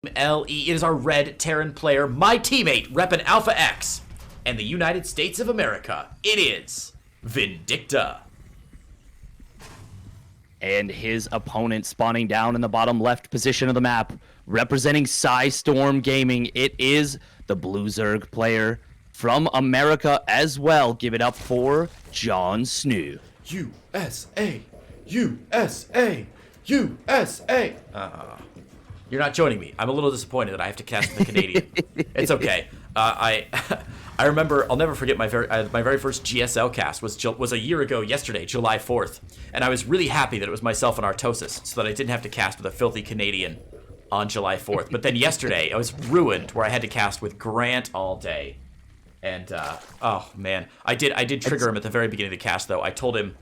LE, it is our red Terran player, my teammate, reppin' Alpha X, and the United States of America. It is Vindicta. And his opponent spawning down in the bottom left position of the map, representing Storm Gaming. It is the Blue Zerg player from America as well. Give it up for JonSnow. USA, USA, USA. You're not joining me. I'm a little disappointed that I have to cast the Canadian. It's okay. I remember. I'll never forget my very first GSL cast was a year ago yesterday, July 4th, and I was really happy that it was myself and Artosis, so that I didn't have to cast with a filthy Canadian on July 4th. But then yesterday, I was ruined where I had to cast with Grant all day, and oh man, I did trigger him at the very beginning of the cast though. I told him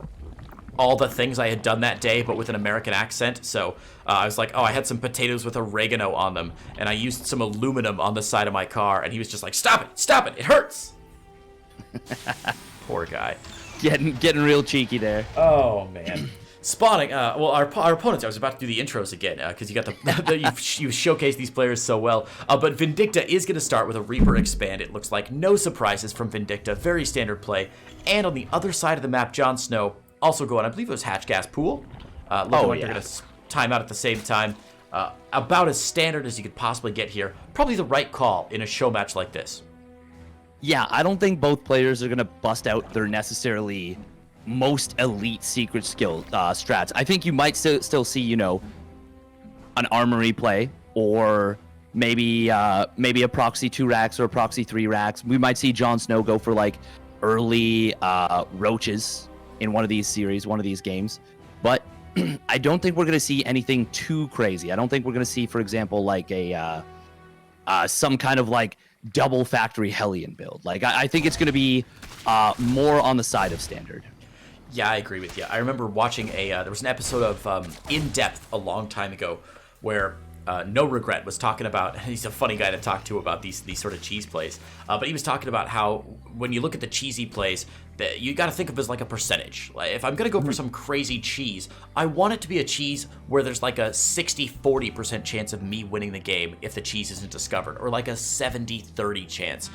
all the things I had done that day, but with an American accent. So I was like, oh, I had some potatoes with oregano on them, and I used some aluminum on the side of my car, and he was just like, stop it, it hurts. Poor guy. Getting real cheeky there. Oh, man. Spawning, well, our opponents, I was about to do the intros again, because you got you showcased these players so well, but Vindicta is going to start with a Reaper Expand, it looks like. No surprises from Vindicta, very standard play. And on the other side of the map, JonSnow also going, I believe it was Hatch Gas Pool. Looking like they're going to time out at the same time. About as standard as you could possibly get here. Probably the right call in a show match like this. Yeah, I don't think both players are going to bust out their necessarily most elite secret skill strats. I think you might still see, you know, an Armory play, or maybe a Proxy 2 racks or a Proxy 3 racks. We might see JonSnow go for like early roaches in one of these series, one of these games. But I don't think we're going to see anything too crazy. I don't think we're going to see, for example, like a some kind of like double factory Hellion build. Like I think it's going to be more on the side of standard. Yeah, I agree with you. I remember watching there was an episode of In Depth a long time ago where No Regret was talking about, he's a funny guy to talk to about these sort of cheese plays, but he was talking about how when you look at the cheesy plays, that you got to think of it as like a percentage. Like if I'm going to go for some crazy cheese, I want it to be a cheese where there's like a 60-40% chance of me winning the game if the cheese isn't discovered, or like a 70-30 chance.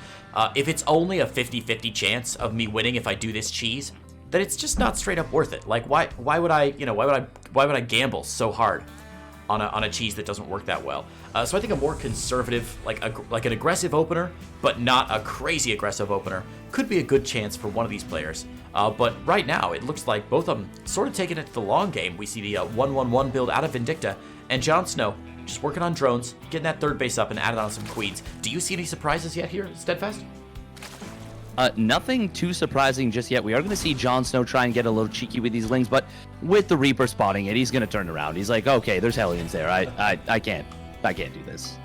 If it's only a 50-50 chance of me winning if I do this cheese, then it's just not straight up worth it. Like why would I gamble so hard on a cheese that doesn't work that well? So I think a more conservative, like an aggressive opener, but not a crazy aggressive opener, could be a good chance for one of these players. But right now, it looks like both of them sort of taking it to the long game. We see the 1-1-1 build out of Vindicta, and JonSnow just working on drones, getting that third base up and adding on some queens. Do you see any surprises yet here, Steadfast? Nothing too surprising just yet. We are going to see JonSnow try and get a little cheeky with these lings, but with the Reaper spotting it, he's going to turn around. He's like, okay, there's Hellions there. I can't do this.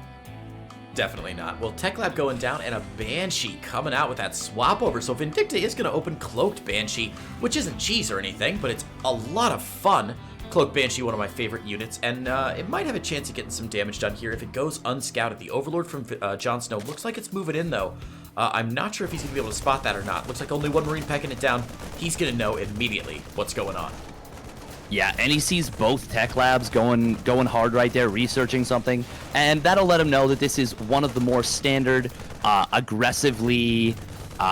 Definitely not. Well, Tech Lab going down and a Banshee coming out with that swap over. So Vindicta is going to open Cloaked Banshee, which isn't cheese or anything, but it's a lot of fun. Cloaked Banshee, one of my favorite units, and it might have a chance of getting some damage done here if it goes unscouted. The Overlord from JonSnow looks like it's moving in, though. I'm not sure if he's going to be able to spot that or not. Looks like only one Marine pecking it down. He's going to know immediately what's going on. Yeah, and he sees both Tech Labs going hard right there, researching something, and that'll let him know that this is one of the more standard, aggressively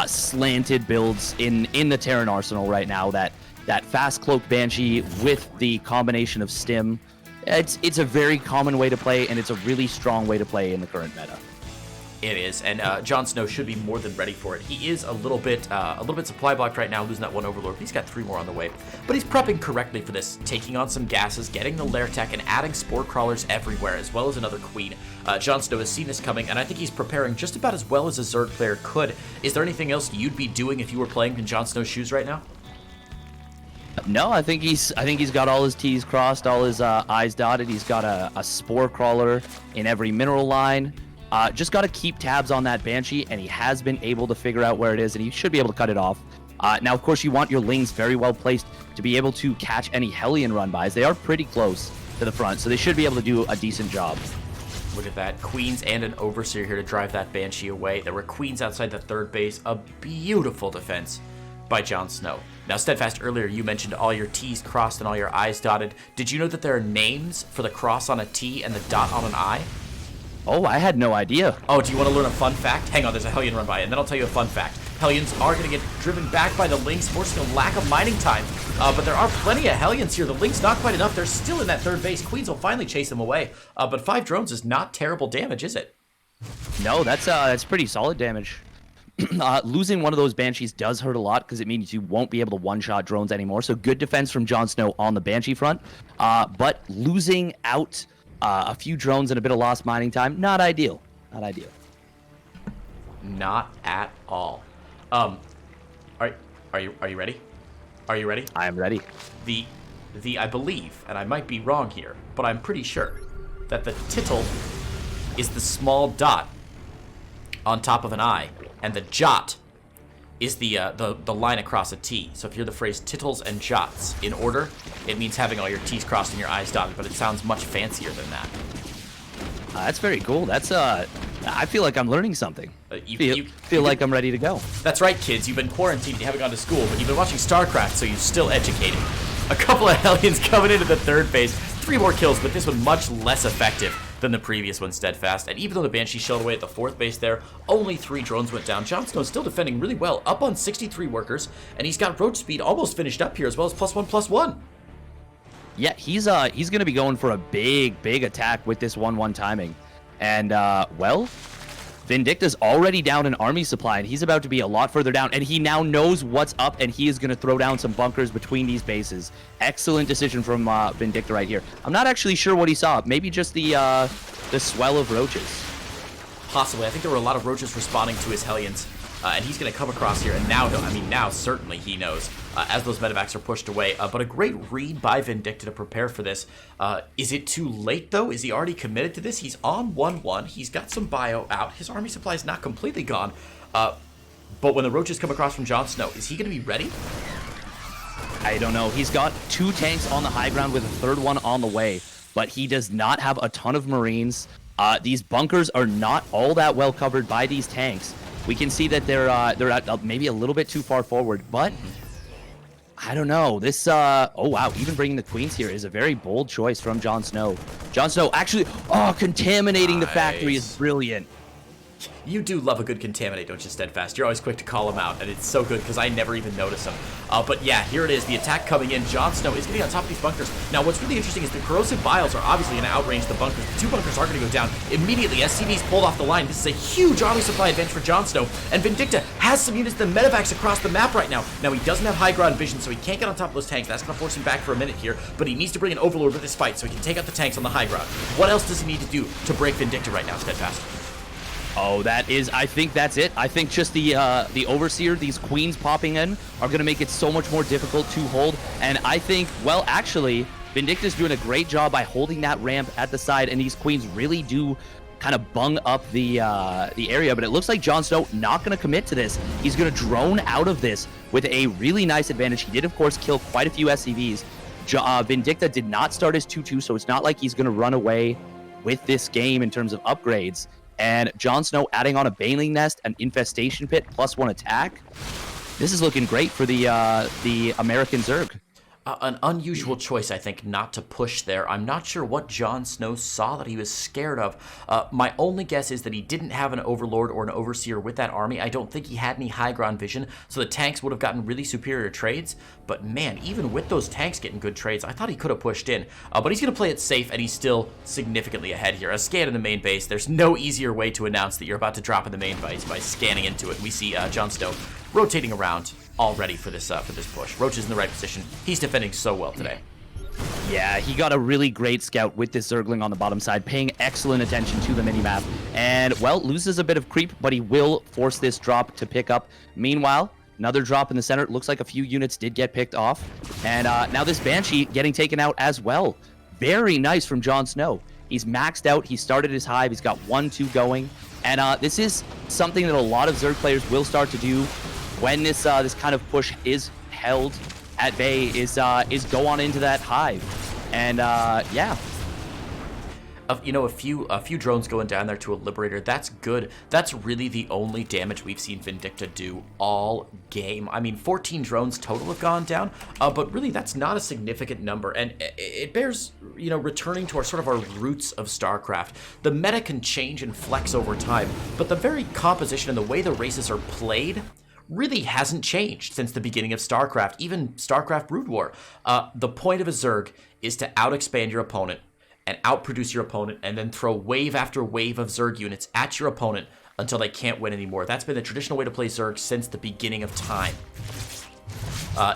slanted builds in the Terran arsenal right now. That fast Cloaked Banshee with the combination of Stim, it's a very common way to play, and it's a really strong way to play in the current meta. It is, and JonSnow should be more than ready for it. He is a little bit supply blocked right now, losing that one Overlord. He's got 3 more on the way, but he's prepping correctly for this, taking on some gases, getting the Lair Tech, and adding Spore Crawlers everywhere, as well as another Queen. JonSnow has seen this coming, and I think he's preparing just about as well as a Zerg player could. Is there anything else you'd be doing if you were playing in JonSnow's shoes right now? No, I think he's got all his T's crossed, all his I's dotted. He's got a Spore Crawler in every mineral line. Just got to keep tabs on that Banshee, and he has been able to figure out where it is, and he should be able to cut it off. Now, of course, you want your Lings very well placed to be able to catch any Hellion run-bys. They are pretty close to the front, so they should be able to do a decent job. Look at that. Queens and an Overseer here to drive that Banshee away. There were Queens outside the third base. A beautiful defense by JonSnow. Now, Steadfast, earlier you mentioned all your T's crossed and all your I's dotted. Did you know that there are names for the cross on a T and the dot on an I? Oh, I had no idea. Oh, do you want to learn a fun fact? Hang on, there's a Hellion run by, and then I'll tell you a fun fact. Hellions are going to get driven back by the Lynx, forcing a lack of mining time. But there are plenty of Hellions here. The Lynx not quite enough. They're still in that third base. Queens will finally chase them away. But 5 drones is not terrible damage, is it? No, that's pretty solid damage. Losing one of those Banshees does hurt a lot because it means you won't be able to one-shot drones anymore. So good defense from JonSnow on the Banshee front. But losing out a few drones and a bit of lost mining time, not ideal. Not ideal. Not at all. Are you ready? Are you ready? I am ready. I believe, and I might be wrong here, but I'm pretty sure that the tittle is the small dot on top of an I, and the jot is the line across a T. So if you hear the phrase tittles and jots in order, it means having all your T's crossed and your I's dotted, but it sounds much fancier than that. That's very cool. That's I feel like I'm learning something. You feel like I'm ready to go. That's right, kids. You've been quarantined, you haven't gone to school, but you've been watching StarCraft, so you're still educated. A couple of Hellions coming into the third phase. 3 more kills, but this one much less effective than the previous one, Steadfast. And even though the Banshee shelled away at the 4th base there, only 3 drones went down. JonSnow is still defending really well, up on 63 workers, and he's got roach speed almost finished up here, as well as +1/+1. Yeah, he's going to be going for a big attack with this 1-1 timing. And, well, Vindicta's already down an army supply, and he's about to be a lot further down, and he now knows what's up, and he is going to throw down some bunkers between these bases. Excellent decision from Vindicta right here. I'm not actually sure what he saw. Maybe just the swell of roaches. Possibly. I think there were a lot of roaches responding to his Hellions, and he's going to come across here, and now certainly he knows as those medevacs are pushed away. But a great read by Vindicta to prepare for this. Is it too late, though? Is he already committed to this? He's on 1-1. He's got some bio out. His army supply is not completely gone. But when the roaches come across from JonSnow, is he going to be ready? I don't know. He's got 2 tanks on the high ground with a 3rd one on the way, but he does not have a ton of Marines. These bunkers are not all that well covered by these tanks. We can see that they're at maybe a little bit too far forward, but I don't know. This, oh wow, even bringing the Queens here is a very bold choice from JonSnow. JonSnow actually, contaminating the factory is brilliant. You do love a good contaminate, don't you, Steadfast? You're always quick to call him out, and it's so good because I never even notice him. But yeah, here it is. The attack coming in. JonSnow is getting on top of these bunkers. Now, what's really interesting is the corrosive vials are obviously going to outrange the bunkers. The 2 bunkers are going to go down immediately. SCV's pulled off the line. This is a huge army supply advantage for JonSnow, and Vindicta has some units, the medevacs across the map right now. Now, he doesn't have high ground vision, so he can't get on top of those tanks. That's going to force him back for a minute here, but he needs to bring an Overlord with this fight so he can take out the tanks on the high ground. What else does he need to do to break Vindicta right now, Steadfast? Oh, I think that's it. I think just the Overseer, these Queens popping in, are going to make it so much more difficult to hold. And I think, well, actually, Vindicta's doing a great job by holding that ramp at the side, and these Queens really do kind of bung up the area. But it looks like JonSnow not going to commit to this. He's going to drone out of this with a really nice advantage. He did, of course, kill quite a few SCVs. Vindicta did not start his 2-2, so it's not like he's going to run away with this game in terms of upgrades. And JonSnow adding on a Baneling Nest, an Infestation Pit, +1 attack. This is looking great for the American Zerg. An unusual choice, I think, not to push there. I'm not sure what JonSnow saw that he was scared of. My only guess is that he didn't have an Overlord or an Overseer with that army. I don't think he had any high ground vision, so the tanks would have gotten really superior trades. But man, even with those tanks getting good trades, I thought he could have pushed in. But he's going to play it safe, and he's still significantly ahead here. A scan in the main base. There's no easier way to announce that you're about to drop in the main base by scanning into it. We see JonSnow rotating around, all ready for this push. Roach is in the right position. He's defending so well today. Yeah, he got a really great scout with this Zergling on the bottom side, paying excellent attention to the minimap. And, well, loses a bit of creep, but he will force this drop to pick up. Meanwhile, another drop in the center. Looks like a few units did get picked off. And now this Banshee getting taken out as well. Very nice from JonSnow. He's maxed out. He started his hive. He's got 1-2 going. And this is something that a lot of Zerg players will start to do when this kind of push is held at bay, is go on into that hive. And yeah. a few drones going down there to a Liberator. That's good. That's really the only damage we've seen Vindicta do all game. I mean, 14 drones total have gone down, but really that's not a significant number, and it bears, returning to our roots of StarCraft. The meta can change and flex over time, but the very composition and the way the races are played really hasn't changed since the beginning of StarCraft, even StarCraft Brood War. The point of a Zerg is to out-expand your opponent and outproduce your opponent, and then throw wave after wave of Zerg units at your opponent until they can't win anymore. That's been the traditional way to play Zerg since the beginning of time.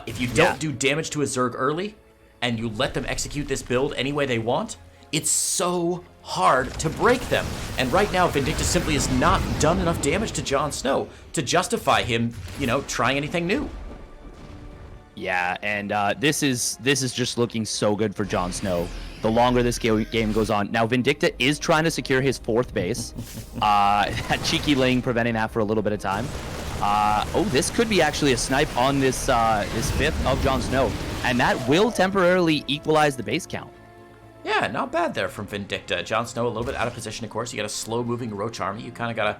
If you don't do damage to a Zerg early, and you let them execute this build any way they want, it's so hard to break them. And right now, Vindicta simply has not done enough damage to JonSnow to justify him, trying anything new. Yeah, and this is just looking so good for JonSnow. The longer this game goes on. Now, Vindicta is trying to secure his 4th base. That cheeky Ling preventing that for a little bit of time. This could be actually a snipe on this 5th of JonSnow, and that will temporarily equalize the base count. Yeah, not bad there from Vindicta. JonSnow a little bit out of position, of course. You got a slow-moving Roach army. You kind of got to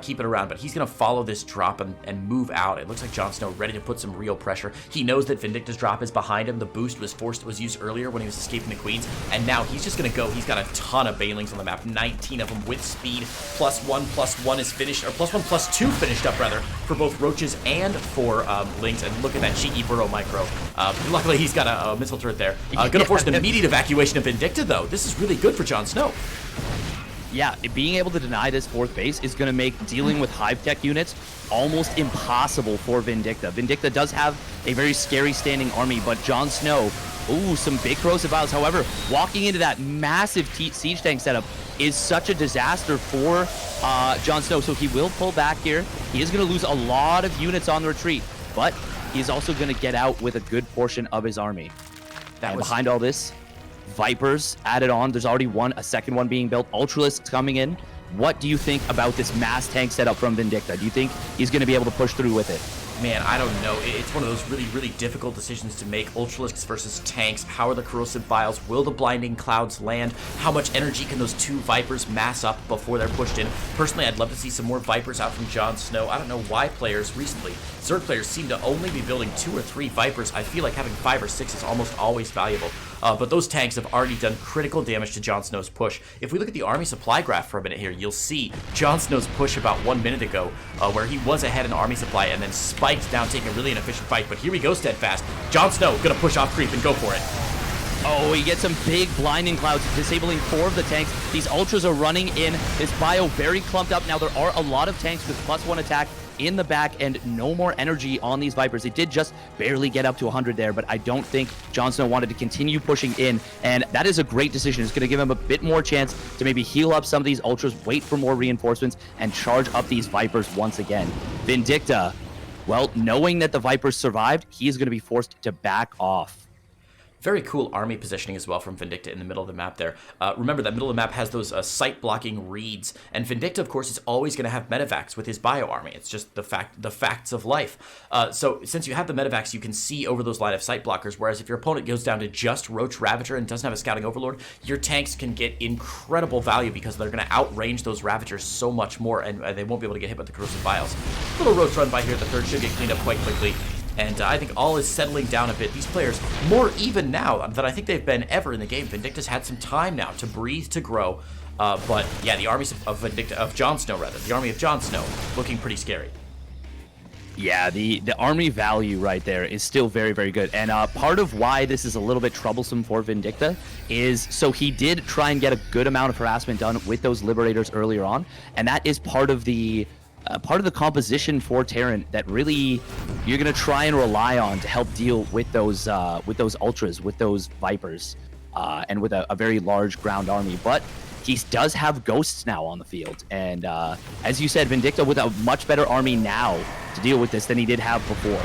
keep it around, but he's going to follow this drop and move out. It looks like JonSnow ready to put some real pressure. He knows that Vindicta's drop is behind him. The boost was used earlier when he was escaping the Queens, and now he's just going to go. He's got a ton of Banelings on the map, 19 of them with speed. +1/+1 is finished, or +1/+2 finished up, rather, for both Roaches and for Lings. And look at that cheeky Burrow micro. Luckily, he's got a missile turret there. Going to force an immediate evacuation of Vindicta, though. This is really good for JonSnow. Yeah, being able to deny this 4th base is going to make dealing with hive tech units almost impossible for Vindicta. Vindicta does have a very scary standing army, but JonSnow, some big corrosive vials. However, walking into that massive siege tank setup is such a disaster for JonSnow, so he will pull back here. He is going to lose a lot of units on the retreat, but he's also going to get out with a good portion of his army. Behind all this, Vipers added on. There's already a second one being built. Ultralisks coming in. What do you think about this mass tank setup from Vindicta? Do you think he's going to be able to push through with it? Man, I don't know. It's one of those really, really difficult decisions to make. Ultralisks versus tanks. How are the corrosive vials? Will the blinding clouds land? How much energy can those 2 Vipers mass up before they're pushed in? Personally, I'd love to see some more Vipers out from JonSnow. I don't know why players recently, Zerg players, seem to only be building 2 or 3 Vipers. I feel like having 5 or 6 is almost always valuable. But those tanks have already done critical damage to JonSnow's push. If we look at the army supply graph for a minute here, you'll see JonSnow's push about 1 minute ago, where he was ahead in army supply and then spiked down, taking a really inefficient fight. But here we go, Steadfast. JonSnow gonna push off creep and go for it. Oh, he gets some big blinding clouds, disabling 4 of the tanks. These ultras are running in. This bio very clumped up. Now, there are a lot of tanks with +1 attack in the back and no more energy on these Vipers. It did just barely get up to 100 there, but I don't think JonSnow wanted to continue pushing in, and that is a great decision. It's going to give him a bit more chance to maybe heal up some of these ultras, wait for more reinforcements, and charge up these Vipers once again. Vindicta, well, knowing that the Vipers survived, he is going to be forced to back off. Very cool army positioning as well from Vindicta in the middle of the map there. Remember, that middle of the map has those sight-blocking reeds, and Vindicta, of course, is always going to have medevacs with his bio army. It's just the facts of life. So since you have the medevacs, you can see over those line of sight blockers, whereas if your opponent goes down to just Roach Ravager and doesn't have a Scouting Overlord, your tanks can get incredible value because they're going to outrange those Ravagers so much more, and they won't be able to get hit by the corrosive vials. Little Roach run by here at the 3rd should get cleaned up quite quickly. And I think all is settling down a bit. These players, more even now than I think they've been ever in the game. Vindicta's had some time now to breathe, to grow. But yeah, the army of JonSnow, rather. The army of JonSnow looking pretty scary. Yeah, the army value right there is still very, very good. And part of why this is a little bit troublesome for Vindicta is, so he did try and get a good amount of harassment done with those Liberators earlier on. And that is part of the composition for Terran that really you're going to try and rely on to help deal with those ultras, with those Vipers, and with a very large ground army. But he does have ghosts now on the field, and as you said, Vindicta with a much better army now to deal with this than he did have before.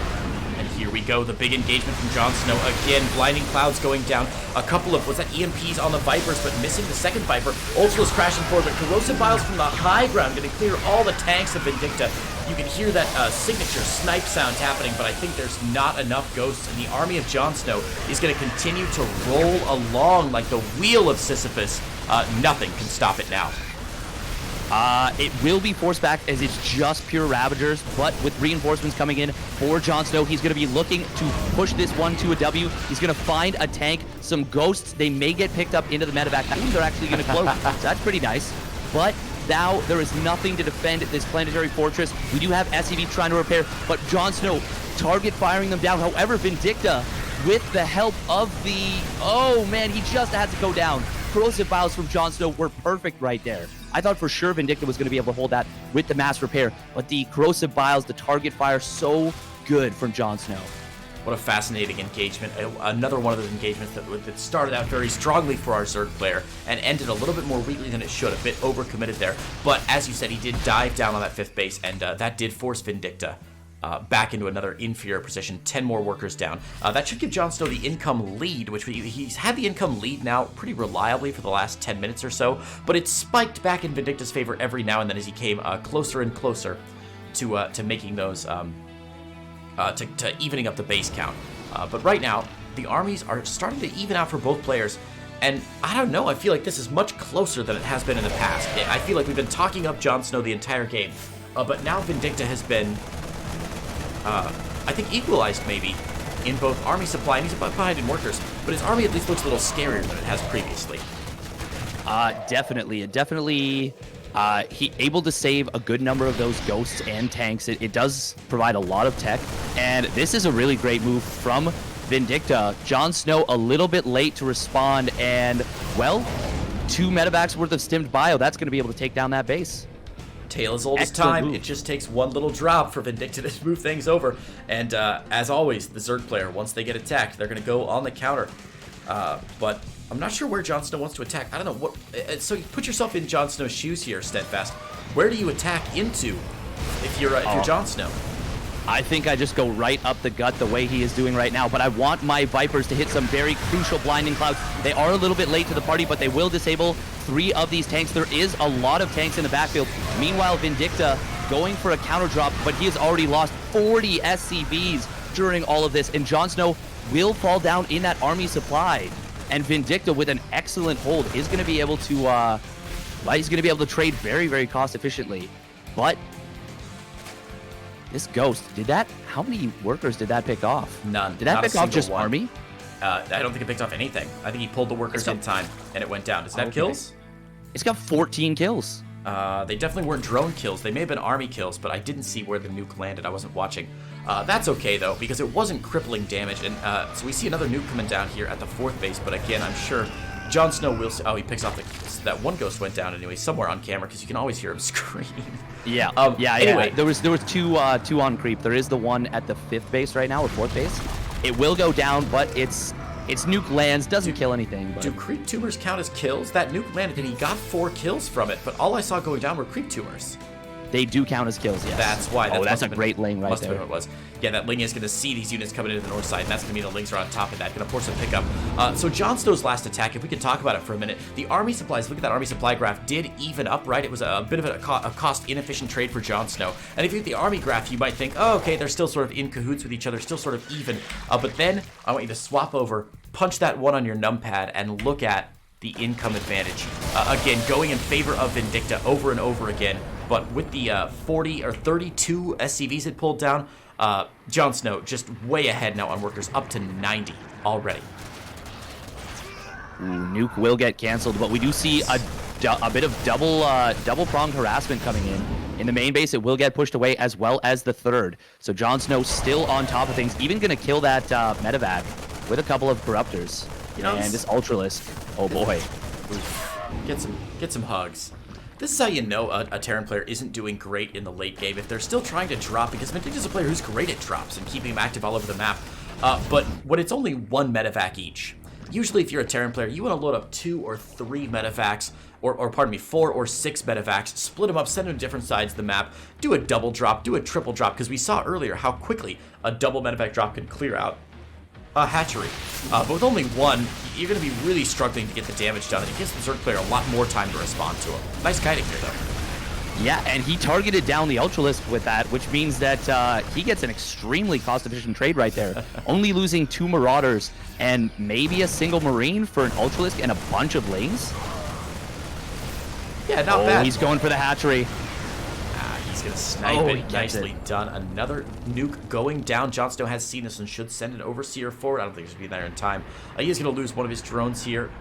And here we go, the big engagement from JonSnow. Again, blinding clouds going down. A couple of, was that EMPs on the Vipers, but missing the second Viper. Ultras crashing forward, but corrosive vials from the high ground going to clear all the tanks of Vindicta. You can hear that signature snipe sound happening, but I think there's not enough ghosts, and the army of JonSnow is going to continue to roll along like the wheel of Sisyphus Nothing can stop it now. It will be forced back as it's just pure Ravagers, but with reinforcements coming in for JonSnow, he's going to be looking to push this one to a W. He's going to find a tank, some ghosts. They may get picked up into the medevac. That means they're actually going to close. So that's pretty nice. But now there is nothing to defend this planetary fortress. We do have SCV trying to repair, but JonSnow target firing them down. However, Vindicta, with the help of the... Oh, man, he just had to go down. Corrosive Vials from JonSnow were perfect right there. I thought for sure Vindicta was going to be able to hold that with the mass repair, but the Corrosive Vials, the target fire, so good from JonSnow. What a fascinating engagement. Another one of those engagements that started out very strongly for our Zerg player and ended a little bit more weakly than it should. A bit overcommitted there. But as you said, he did dive down on that 5th base, and that did force Vindicta back into another inferior position. 10 more workers down. That should give JonSnow the income lead, which he's had the income lead now pretty reliably for the last 10 minutes or so, but it spiked back in Vindicta's favor every now and then as he came closer and closer to making those, to evening up the base count. But right now, the armies are starting to even out for both players, and I don't know, I feel like this is much closer than it has been in the past. I feel like we've been talking up JonSnow the entire game, but now Vindicta has been... I think equalized maybe in both army supply, and he's behind in workers, but his army at least looks a little scarier than it has previously. Definitely, he able to save a good number of those ghosts and tanks. It does provide a lot of tech, and this is a really great move from Vindicta. JonSnow a little bit late to respond, and, well, 2 medevacs worth of stimmed bio. That's going to be able to take down that base. Tale as old as time. It just takes one little drop for Vindicta to smooth things over. And as always, the Zerg player, once they get attacked, they're going to go on the counter. But I'm not sure where JonSnow wants to attack. I don't know what. So you put yourself in JonSnow's shoes here, Steadfast. Where do you attack into if you're JonSnow? I think I just go right up the gut the way he is doing right now, but I want my Vipers to hit some very crucial blinding clouds. They are a little bit late to the party, but they will disable 3 of these tanks. There is a lot of tanks in the backfield. Meanwhile, Vindicta going for a counter drop, but he has already lost 40 SCVs during all of this, and JonSnow will fall down in that army supply. And Vindicta, with an excellent hold, is going to be able to, he's going to be able to trade very, very cost efficiently. But this Ghost, how many workers did that pick off? None. Did that pick off just army? I don't think it picked off anything. I think he pulled the workers in time, and it went down. Does that have kills? It's got 14 kills. They definitely weren't drone kills. They may have been army kills, but I didn't see where the nuke landed. I wasn't watching. That's okay, though, because it wasn't crippling damage. And so we see another nuke coming down here at the 4th base, but again, I'm sure JonSnow will... Oh, he picks off that one Ghost went down anyway, somewhere on camera, because you can always hear him scream. Yeah. Anyway. There was two on creep. There is the one at the 5th base right now, or 4th base. It will go down, but it's nuke lands, doesn't kill anything. But... Do creep tumors count as kills? That nuke landed, and he got 4 kills from it, but all I saw going down were creep tumors. They do count as kills, yes. That's why. That's a great Ling right there. Must have been what it was. Yeah, that Ling is going to see these units coming into the north side, and that's going to mean the Lings are on top of that. Going to force a pickup. So JonSnow's last attack, if we can talk about it for a minute, the army supplies, look at that army supply graph, did even up, right? It was a bit of a cost-inefficient trade for JonSnow. And if you look at the army graph, you might think, oh, okay, they're still sort of in cahoots with each other, still sort of even. But then I want you to swap over, punch that 1 on your numpad, and look at the income advantage. Again, going in favor of Vindicta over and over again. But with the 40 or 32 SCVs it pulled down, JonSnow just way ahead now on workers, up to 90 already. Ooh, nuke will get canceled, but we do see a bit of double-pronged harassment coming in. In the main base, it will get pushed away, as well as the 3rd. So JonSnow still on top of things, even going to kill that medevac with a couple of corruptors. And this Ultralisk, oh boy. Get some hugs. This is how you know a Terran player isn't doing great in the late game, if they're still trying to drop, because Vindicta's a player who's great at drops and keeping him active all over the map. But when it's only 1 medevac each, usually if you're a Terran player, you want to load up 2 or 3 medevacs, or pardon me, 4 or 6 medevacs, split them up, send them to different sides of the map, do a double drop, do a triple drop, because we saw earlier how quickly a double medevac drop can clear out a hatchery. But with only 1, you're going to be really struggling to get the damage done, and it gives the Zerg player a lot more time to respond to him. Nice kiting here, though. Yeah, and he targeted down the Ultralisk with that, which means that he gets an extremely cost-efficient trade right there. Only losing 2 Marauders and maybe a single Marine for an Ultralisk and a bunch of Lings. Yeah, not bad. He's going for the hatchery. He's going to snipe he it. gets Nicely it. done. Another nuke going down. JonSnow has seen this and should send an Overseer forward. I don't think he's going to be there in time. He is going to lose one of his drones here.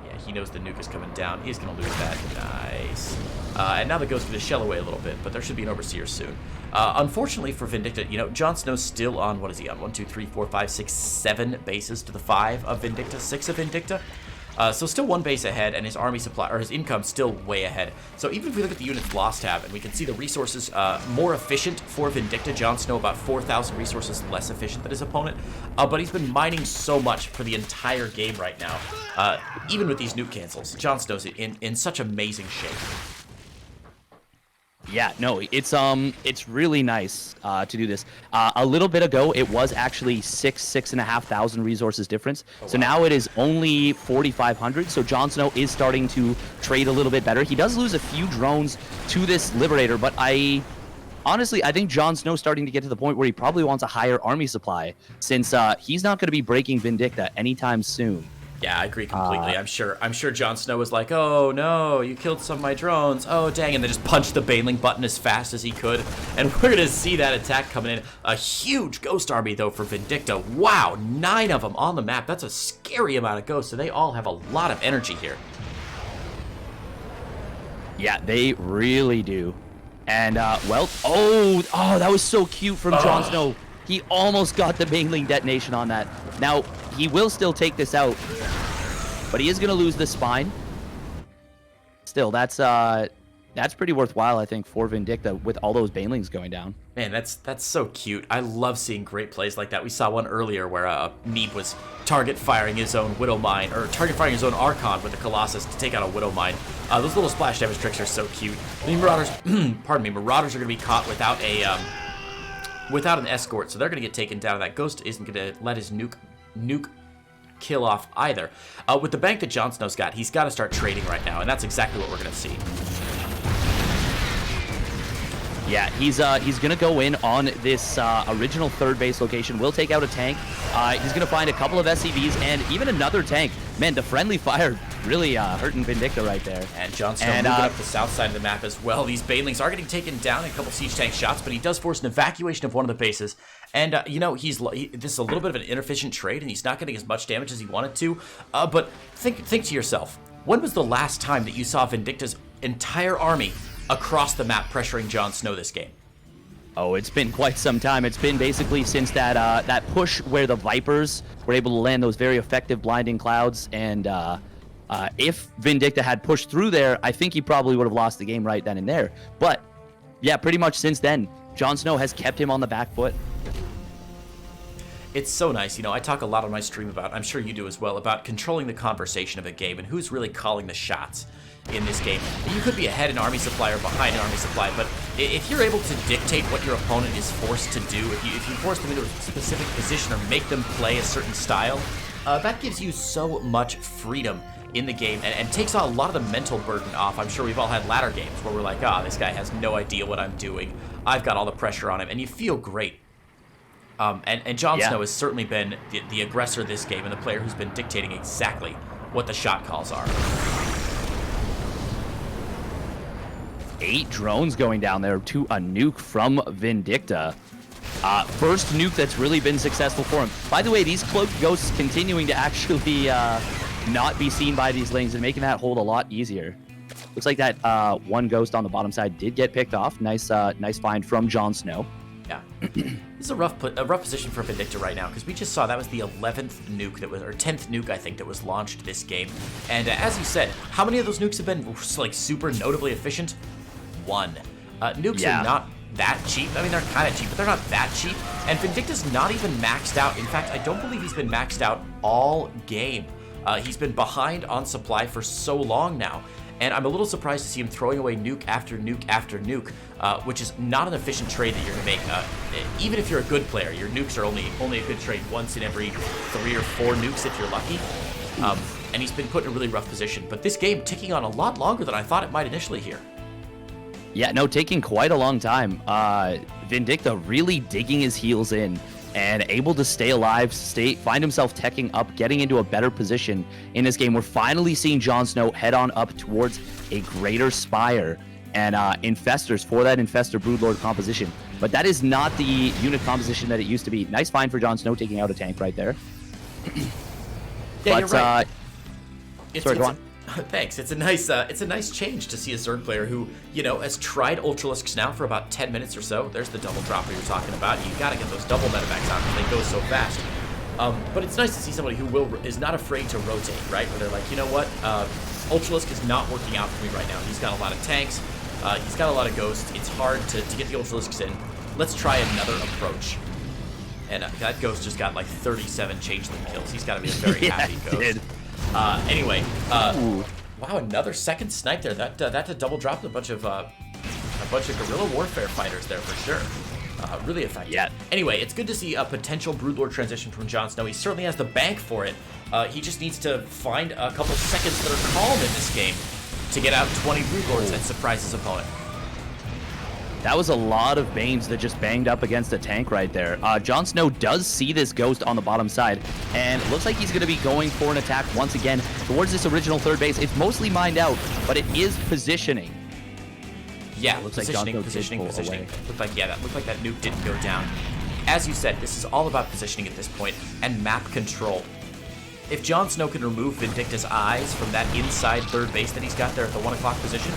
Yeah, he knows the nuke is coming down. He's going to lose that. Nice. And now the Ghost going to shell away a little bit, but there should be an Overseer soon. Unfortunately for Vindicta, you know, JonSnow's still on, what is he on? 1, 2, 3, 4, 5, 6, 7 bases to the 5 of Vindicta, 6 of Vindicta. So still 1 base ahead, and his army supply, or his income, still way ahead. So even if we look at the units lost tab, and we can see the resources more efficient for Vindicta, JonSnow about 4,000 resources less efficient than his opponent, but he's been mining so much for the entire game right now. Even with these nuke cancels, JonSnow's in such amazing shape. Yeah, no, it's really nice to do this. A little bit ago, it was actually 6,500 resources difference. So now it is only 4,500. So JonSnow is starting to trade a little bit better. He does lose a few drones to this Liberator, but honestly, I think JonSnow's starting to get to the point where he probably wants a higher army supply, since he's not going to be breaking Vindicta anytime soon. Yeah, I agree completely. I'm sure JonSnow was like, oh no, you killed some of my drones. Oh dang, and then just punched the Baneling button as fast as he could. And we're gonna see that attack coming in. A huge ghost army though for Vindicta. Wow, 9 of them on the map. That's a scary amount of ghosts. So they all have a lot of energy here. Yeah, they really do. And well, that was so cute from JonSnow. He almost got the Baneling detonation on that. Now, he will still take this out, but he is going to lose the spine. Still, that's pretty worthwhile, I think, for Vindicta with all those Banelings going down. Man, that's so cute. I love seeing great plays like that. We saw one earlier where Meeb was target firing his own Widow Mine, or target firing his own Archon with the Colossus to take out a Widow Mine. Those little splash damage tricks are so cute. The Marauders, pardon me, Marauders are going to be caught without an escort, so they're going to get taken down. That Ghost isn't going to let his nuke kill off either. With the bank that JonSnow's got, he's got to start trading right now, and that's exactly what we're going to see. Yeah, he's going to go in on this original 3rd base location. Will take out a tank. He's going to find a couple of SCVs and even another tank. Man, the friendly fire really hurting Vindicta right there. And JonSnow moving up the south side of the map as well. These Banelings are getting taken down in a couple siege tank shots, but he does force an evacuation of one of the bases. And, you know, this is a little bit of an inefficient trade, and he's not getting as much damage as he wanted to. But think to yourself, when was the last time that you saw Vindicta's entire army across the map pressuring JonSnow this game? Oh, it's been quite some time. It's been basically since that push where the Vipers were able to land those very effective blinding clouds. And if Vindicta had pushed through there, I think he probably would have lost the game right then and there. But yeah, pretty much since then, JonSnow has kept him on the back foot. It's so nice. You know, I talk a lot on my stream about, I'm sure you do as well, about controlling the conversation of a game and who's really calling the shots in this game. You could be ahead in army supply or behind an army supply, but if you're able to dictate what your opponent is forced to do, if you force them into a specific position or make them play a certain style, that gives you so much freedom in the game and takes a lot of the mental burden off. I'm sure we've all had ladder games where we're like, this guy has no idea what I'm doing. I've got all the pressure on him, and you feel great. And JonSnow has certainly been the aggressor this game and the player who's been dictating exactly what the shot calls are. 8 drones going down there to a nuke from Vindicta. First nuke that's really been successful for him. By the way, these cloaked ghosts continuing to actually not be seen by these lings and making that hold a lot easier. Looks like that one ghost on the bottom side did get picked off. Nice find from JonSnow. Yeah, this is a rough position for Vindicta right now, because we just saw that was the 11th nuke that was, or 10th nuke I think, that was launched this game. And as you said, how many of those nukes have been like super notably efficient? 1. Nukes are not that cheap. I mean, they're kind of cheap, but they're not that cheap. And Vindicta's not even maxed out. In fact, I don't believe he's been maxed out all game. He's been behind on supply for so long now. And I'm a little surprised to see him throwing away nuke after nuke after nuke, which is not an efficient trade that you're going to make. Even if you're a good player, your nukes are only a good trade once in every 3 or 4 nukes if you're lucky. And he's been put in a really rough position. But this game ticking on a lot longer than I thought it might initially here. Yeah, no, taking quite a long time. Vindicta really digging his heels in and able to stay alive, find himself teching up, getting into a better position in this game. We're finally seeing JonSnow head on up towards a greater Spire and Infestors for that Infestor Broodlord composition. But that is not the unit composition that it used to be. Nice find for JonSnow taking out a tank right there. Yeah, but, you're right. Sorry, go on. Thanks. It's a nice change to see a Zerg player who, has tried Ultralisks now for about 10 minutes or so. There's the double dropper you're talking about. You got to get those double medevacs out because they go so fast. But it's nice to see somebody who is not afraid to rotate, right? Where they're like, you know what? Ultralisk is not working out for me right now. He's got a lot of tanks. He's got a lot of ghosts. It's hard to get the Ultralisks in. Let's try another approach. And that ghost just got like 37 changeling kills. He's got to be a very happy ghost. Anyway, wow, another second snipe there. That's a double drop. A bunch of guerrilla warfare fighters there for sure. Really effective. Yeah. Anyway, it's good to see a potential Broodlord transition from JonSnow. He certainly has the bank for it. He just needs to find a couple seconds that are calm in this game to get out 20 Broodlords and surprise his opponent. That was a lot of Banes that just banged up against a tank right there. JonSnow does see this ghost on the bottom side, and it looks like he's going to be going for an attack once again towards this original third base. It's mostly mined out, but it is positioning. Yeah, looks positioning. Looked like that nuke didn't go down. As you said, this is all about positioning at this point and map control. If JonSnow can remove Vindicta's eyes from that inside third base that he's got there at the 1 o'clock position,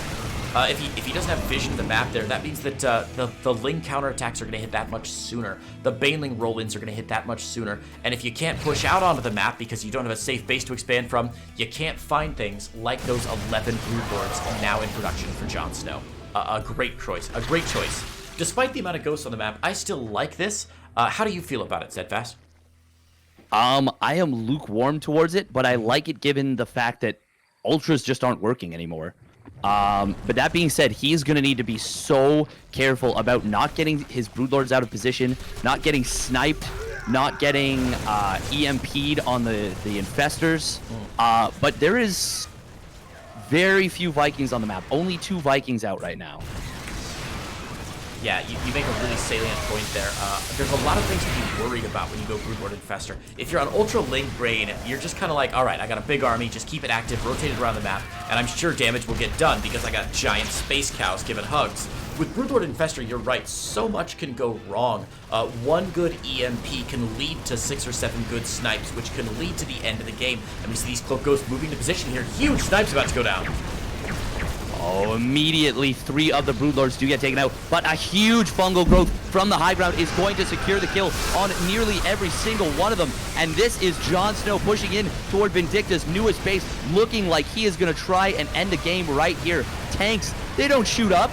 if he doesn't have vision of the map there, that means that the Ling counterattacks are going to hit that much sooner. The Baneling roll-ins are going to hit that much sooner. And if you can't push out onto the map because you don't have a safe base to expand from, you can't find things like those 11 Broodlords now in production for JonSnow. A great choice. Despite the amount of ghosts on the map, I still like this. How do you feel about it, Steadfast? I am lukewarm towards it, but I like it given the fact that Ultras just aren't working anymore. But that being said, he's going to need to be so careful about not getting his Broodlords out of position, not getting sniped, not getting EMP'd on the Infestors. But there is very few Vikings on the map. Only 2 Vikings out right now. Yeah, you make a really salient point there. There's a lot of things to be worried about when you go Broodlord Infestor. If you're on Ultra Ling Brain, you're just kind of like, all right, I got a big army, just keep it active, rotate it around the map, and I'm sure damage will get done because I got giant space cows giving hugs. With Broodlord Infestor, you're right, so much can go wrong. One good EMP can lead to 6 or 7 good snipes, which can lead to the end of the game. And we see these Cloak Ghosts moving to position here. Huge snipes about to go down. Oh, immediately 3 of the Broodlords do get taken out, but a huge fungal growth from the high ground is going to secure the kill on nearly every single one of them. And this is JonSnow pushing in toward Vindicta's newest base, looking like he is going to try and end the game right here. Tanks, they don't shoot up.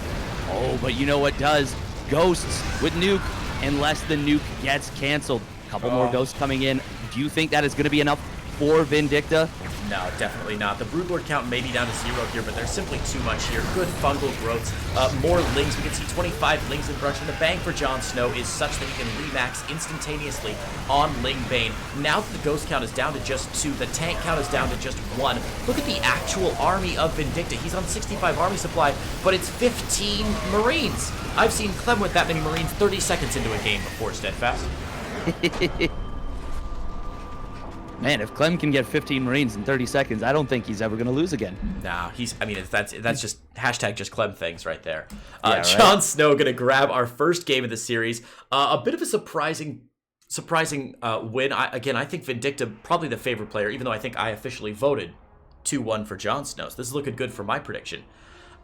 Oh, but you know what does? Ghosts with nuke, unless the nuke gets canceled. Couple more ghosts coming in. Do you think that is going to be enough for Vindicta? No, definitely not. The Broodlord count may be down to 0 here, but there's simply too much here. Good fungal growths, more Lings. We can see 25 Lings in production. The bang for JonSnow is such that he can remax instantaneously on Ling Bane. Now that the ghost count is down to just 2, the tank count is down to just 1. Look at the actual army of Vindicta. He's on 65 army supply, but it's 15 Marines. I've seen Clem with that many Marines 30 seconds into a game before, Steadfast. Man, if Clem can get 15 Marines in 30 seconds, I don't think he's ever going to lose again. Nah, that's just hashtag just Clem things right there. Yeah, right? JonSnow going to grab our first game of the series. A bit of a surprising win. I think Vindicta probably the favorite player, even though I think I officially voted 2-1 for JonSnow. So this is looking good for my prediction.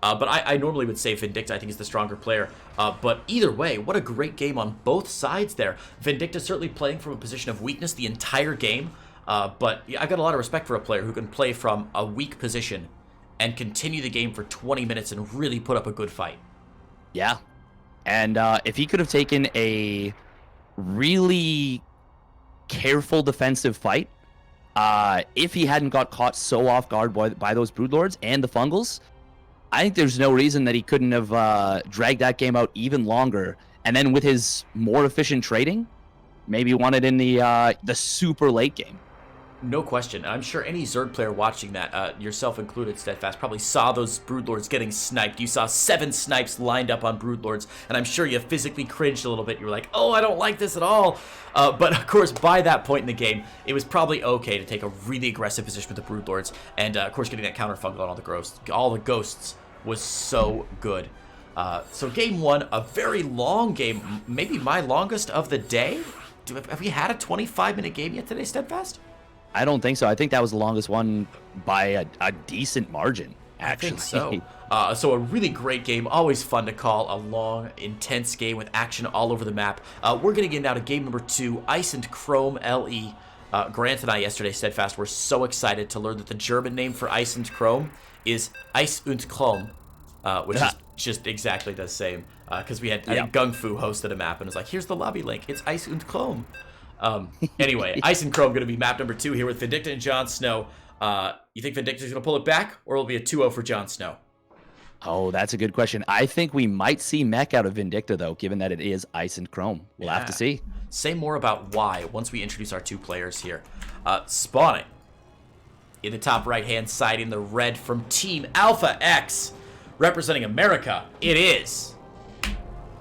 But I normally would say Vindicta, I think, is the stronger player. But either way, what a great game on both sides there. Vindicta certainly playing from a position of weakness the entire game. But I've got a lot of respect for a player who can play from a weak position and continue the game for 20 minutes and really put up a good fight. Yeah. And if he could have taken a really careful defensive fight, if he hadn't got caught so off guard by those Broodlords and the Fungals, I think there's no reason that he couldn't have dragged that game out even longer. And then with his more efficient trading, maybe won it in the super late game. No question. I'm sure any Zerg player watching that, yourself included, Steadfast, probably saw those Broodlords getting sniped. You saw 7 snipes lined up on Broodlords, and I'm sure you physically cringed a little bit. You were like, oh, I don't like this at all. But, of course, by that point in the game, it was probably okay to take a really aggressive position with the Broodlords. And, of course, getting that counter-fungal on all the ghosts was so good. So game 1, a very long game, maybe my longest of the day. Have we had a 25-minute game yet today, Steadfast? I don't think so. I think that was the longest one by a decent margin, actually. I think so. So a really great game. Always fun to call. A long, intense game with action all over the map. We're going to get now to game number 2, Ice and Chrome LE. Grant and I yesterday, Steadfast, were so excited to learn that the German name for Ice and Chrome is Ice und Chrome, which is just exactly the same. Because we had, I think Gung Fu hosted a map and was like, here's the lobby link. It's Ice und Chrome. Anyway, Ice and Chrome going to be map number 2 here with Vindicta and JonSnow. You think Vindicta's going to pull it back, or will it be a 2-0 for JonSnow? Oh, that's a good question. I think we might see mech out of Vindicta, though, given that it is Ice and Chrome. We'll have to see. Say more about why once we introduce our 2 players here. Spawning in the top right-hand side in the red from Team Alpha X, representing America, it is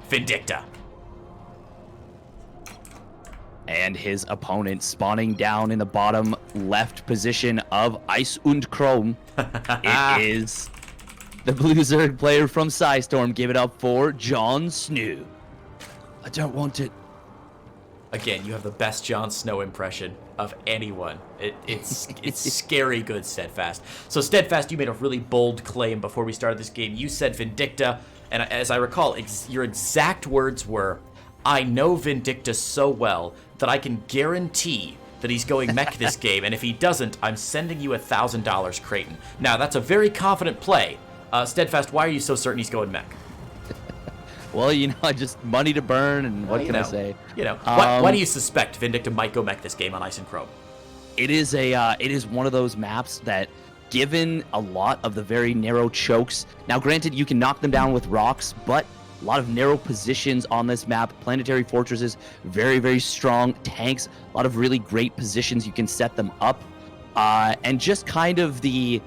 Vindicta. And his opponent spawning down in the bottom left position of Ice und Chrome. It is the Blue Zerg player from Psystorm. Give it up for JonSnow. I don't want it. Again, you have the best JonSnow impression of anyone. It's scary good, Steadfast. So, Steadfast, you made a really bold claim before we started this game. You said Vindicta, and as I recall, your exact words were, I know Vindicta so well that I can guarantee that he's going mech this game, and if he doesn't, I'm sending you $1,000, Creighton. Now, that's a very confident play. Steadfast, why are you so certain he's going mech? Well, I just money to burn, and what can I say? Why do you suspect Vindicta might go mech this game on Ice and Chrome? It is one of those maps that, given a lot of the very narrow chokes, now granted you can knock them down with rocks, but a lot of narrow positions on this map, planetary fortresses, very, very strong tanks, a lot of really great positions you can set them up, and just kind of the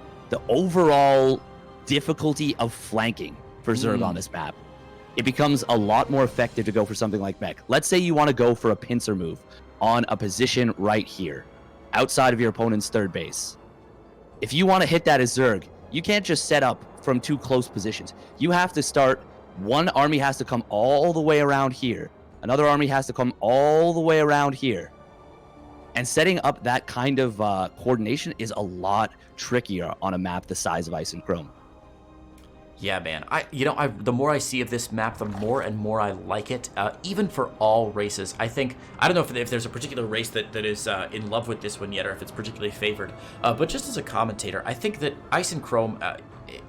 overall difficulty of flanking for Zerg on this map. It becomes a lot more effective to go for something like mech. Let's say you want to go for a pincer move on a position right here, outside of your opponent's third base. If you want to hit that as Zerg, you can't just set up from 2 close positions. You have to start. One army has to come all the way around here. Another army has to come all the way around here. And setting up that kind of coordination is a lot trickier on a map the size of Ice and Chrome. Yeah, man. The more I see of this map, the more and more I like it. Even for all races, I don't know if there's a particular race that is in love with this one yet, or if it's particularly favored. But just as a commentator, I think that Ice and Chrome,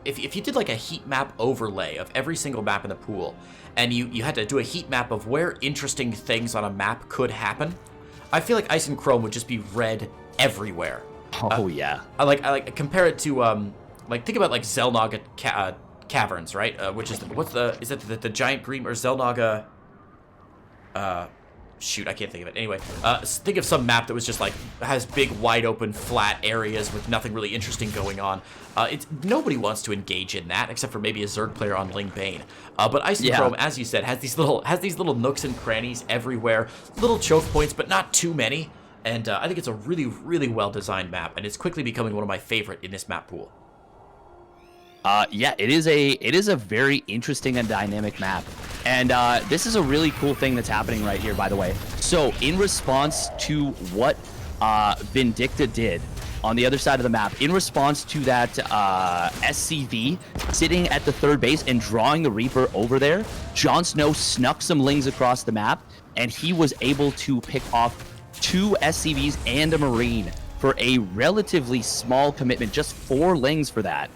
if you did like a heat map overlay of every single map in the pool, and you had to do a heat map of where interesting things on a map could happen, I feel like Ice and Chrome would just be red everywhere. Oh yeah. I like compare it to think about like Xel'Naga Caverns, right? Which is the giant green, or Xel'Naga? Shoot, I can't think of it. Anyway, think of some map that was just like has big, wide open, flat areas with nothing really interesting going on. Nobody wants to engage in that except for maybe a Zerg player on Ling Bane. But Ice and Chrome, as you said, has these little nooks and crannies everywhere, little choke points, but not too many. And I think it's a really, really well designed map, and it's quickly becoming one of my favorite in this map pool. Yeah, it is a very interesting and dynamic map. And this is a really cool thing that's happening right here, by the way. So in response to what Vindicta did on the other side of the map, in response to that SCV sitting at the third base and drawing the Reaper over there, JonSnow snuck some Lings across the map, and he was able to pick off 2 SCVs and a Marine for a relatively small commitment, just 4 Lings for that.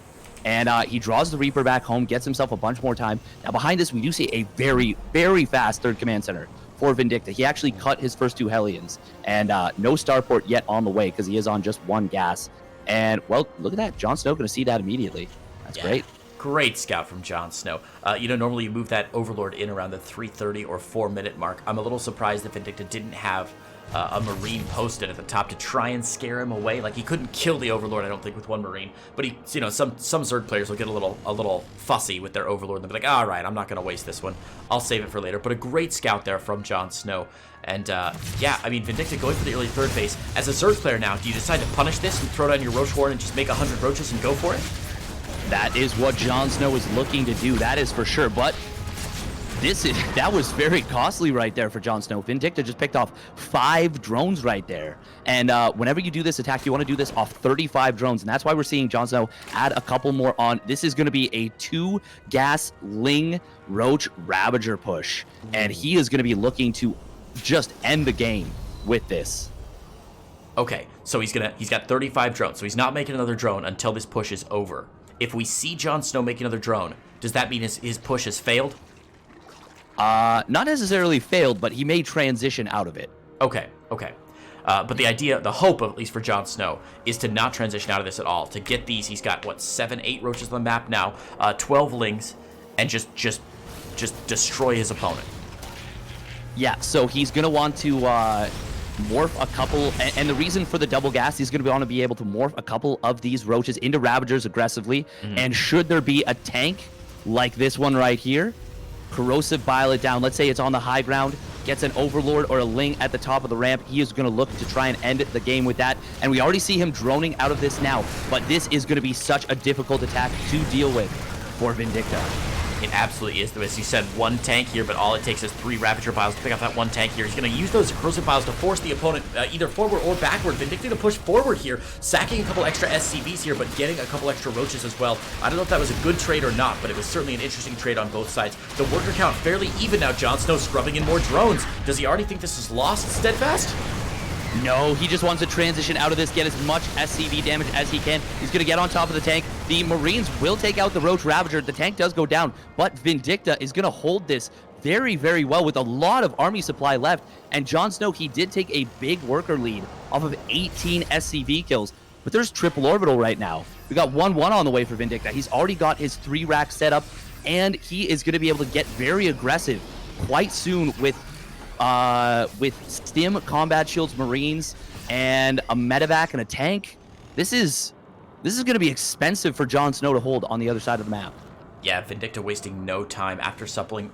And he draws the Reaper back home, gets himself a bunch more time. Now behind us, we do see a very, very fast third command center for Vindicta. He actually cut his first 2 Hellions, and no starport yet on the way because he is on just 1 gas. And, well, look at that. JonSnow going to see that immediately. That's great. Great scout from JonSnow. Normally you move that Overlord in around the 3:30 or 4-minute mark. I'm a little surprised that Vindicta didn't have a Marine posted at the top to try and scare him away. Like, he couldn't kill the Overlord, I don't think, with one Marine, but he, you know, some Zerg players will get a little fussy with their Overlord, and they'll be like, all right, I'm not going to waste this one. I'll save it for later. But a great scout there from JonSnow. And, yeah, I mean, Vindicta going for the early third base. As a Zerg player now, do you decide to punish this and throw down your Roach Horn and just make 100 Roaches and go for it? That is what JonSnow is looking to do, that is for sure. But that was very costly right there for JonSnow. Vindicta just picked off 5 drones right there. And whenever you do this attack, you want to do this off 35 drones. And that's why we're seeing JonSnow add a couple more on. This is going to be a 2-gas Ling Roach Ravager push. And he is going to be looking to just end the game with this. Okay, so he's got 35 drones, so he's not making another drone until this push is over. If we see JonSnow make another drone, does that mean his push has failed? Not necessarily failed, but he may transition out of it. Okay. But the idea, the hope, at least for JonSnow, is to not transition out of this at all. To get these, he's got, what, 7, 8 Roaches on the map now, 12 Lings, and just destroy his opponent. Yeah, so he's going to want to morph a couple, and the reason for the double gas, he's going to want to be able to morph a couple of these Roaches into Ravagers aggressively, and should there be a tank like this one right here, Corrosive Bile it down, let's say it's on the high ground, gets an Overlord or a Ling at the top of the ramp, he is going to look to try and end the game with that, and we already see him droning out of this now, but this is going to be such a difficult attack to deal with for Vindicta. It absolutely is. As you said, 1 tank here, but all it takes is 3 Ravager Biles to pick up that 1 tank here. He's going to use those Corrosive Biles to force the opponent either forward or backward. Vindicta to push forward here, sacking a couple extra SCVs here, but getting a couple extra Roaches as well. I don't know if that was a good trade or not, but it was certainly an interesting trade on both sides. The worker count fairly even now. JonSnow scrubbing in more drones. Does he already think this is lost, Steadfast? No, he just wants to transition out of this, get as much SCV damage as he can. He's going to get on top of the tank. The Marines will take out the Roach Ravager. The tank does go down, but Vindicta is going to hold this very, very well with a lot of army supply left. And JonSnow, he did take a big worker lead off of 18 SCV kills, but there's triple orbital right now. We got 1-1 on the way for Vindicta. He's already got his 3-rack set up, and he is going to be able to get very aggressive quite soon with Stim, Combat Shields, Marines, and a Medevac and a tank. This is going to be expensive for JonSnow to hold on the other side of the map. Yeah, Vindicta wasting no time after suffering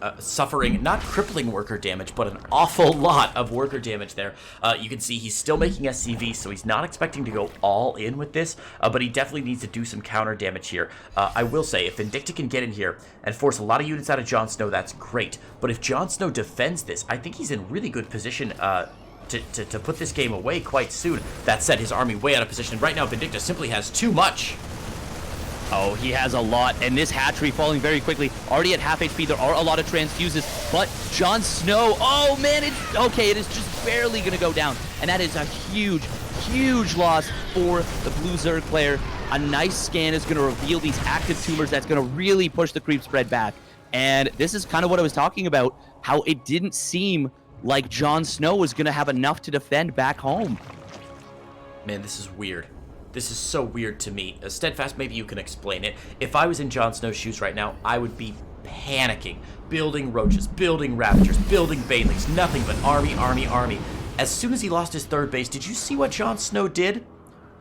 not crippling worker damage, but an awful lot of worker damage there. You can see he's still making SCV, so he's not expecting to go all in with this, but he definitely needs to do some counter damage here. I will say, if Vindicta can get in here and force a lot of units out of JonSnow, that's great. But if JonSnow defends this, I think he's in really good position to put this game away quite soon. That said, his army way out of position. Right now, Vindicta simply has too much. Oh, he has a lot, and this hatchery falling very quickly. Already at half HP, there are a lot of transfuses, but JonSnow, oh man, it is just barely going to go down, and that is a huge, huge loss for the Blue Zerg player. A nice scan is going to reveal these active tumors that's going to really push the creep spread back, and this is kind of what I was talking about, how it didn't seem like JonSnow was going to have enough to defend back home. Man, this is weird. This is so weird to me. Steadfast, maybe you can explain it. If I was in JonSnow's shoes right now, I would be panicking. Building Roaches, building Ravagers, building Banelings, nothing but army, army, army. As soon as he lost his 3rd base, did you see what JonSnow did?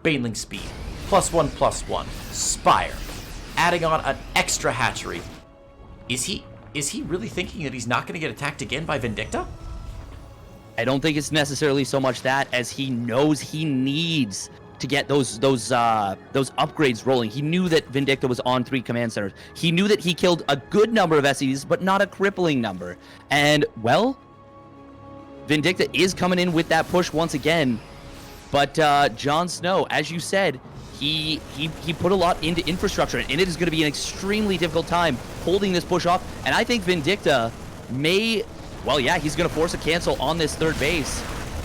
Baneling speed, +1/+1, Spire, adding on an extra hatchery. Is he really thinking that he's not going to get attacked again by Vindicta? I don't think it's necessarily so much that as he knows he needs to get those upgrades rolling. He knew that Vindicta was on 3 command centers. He knew that he killed a good number of SCVs, but not a crippling number. And, well, Vindicta is coming in with that push once again. But JonSnow, as you said, he put a lot into infrastructure, and it is going to be an extremely difficult time holding this push off. And I think Vindicta may, well, yeah, he's going to force a cancel on this 3rd base.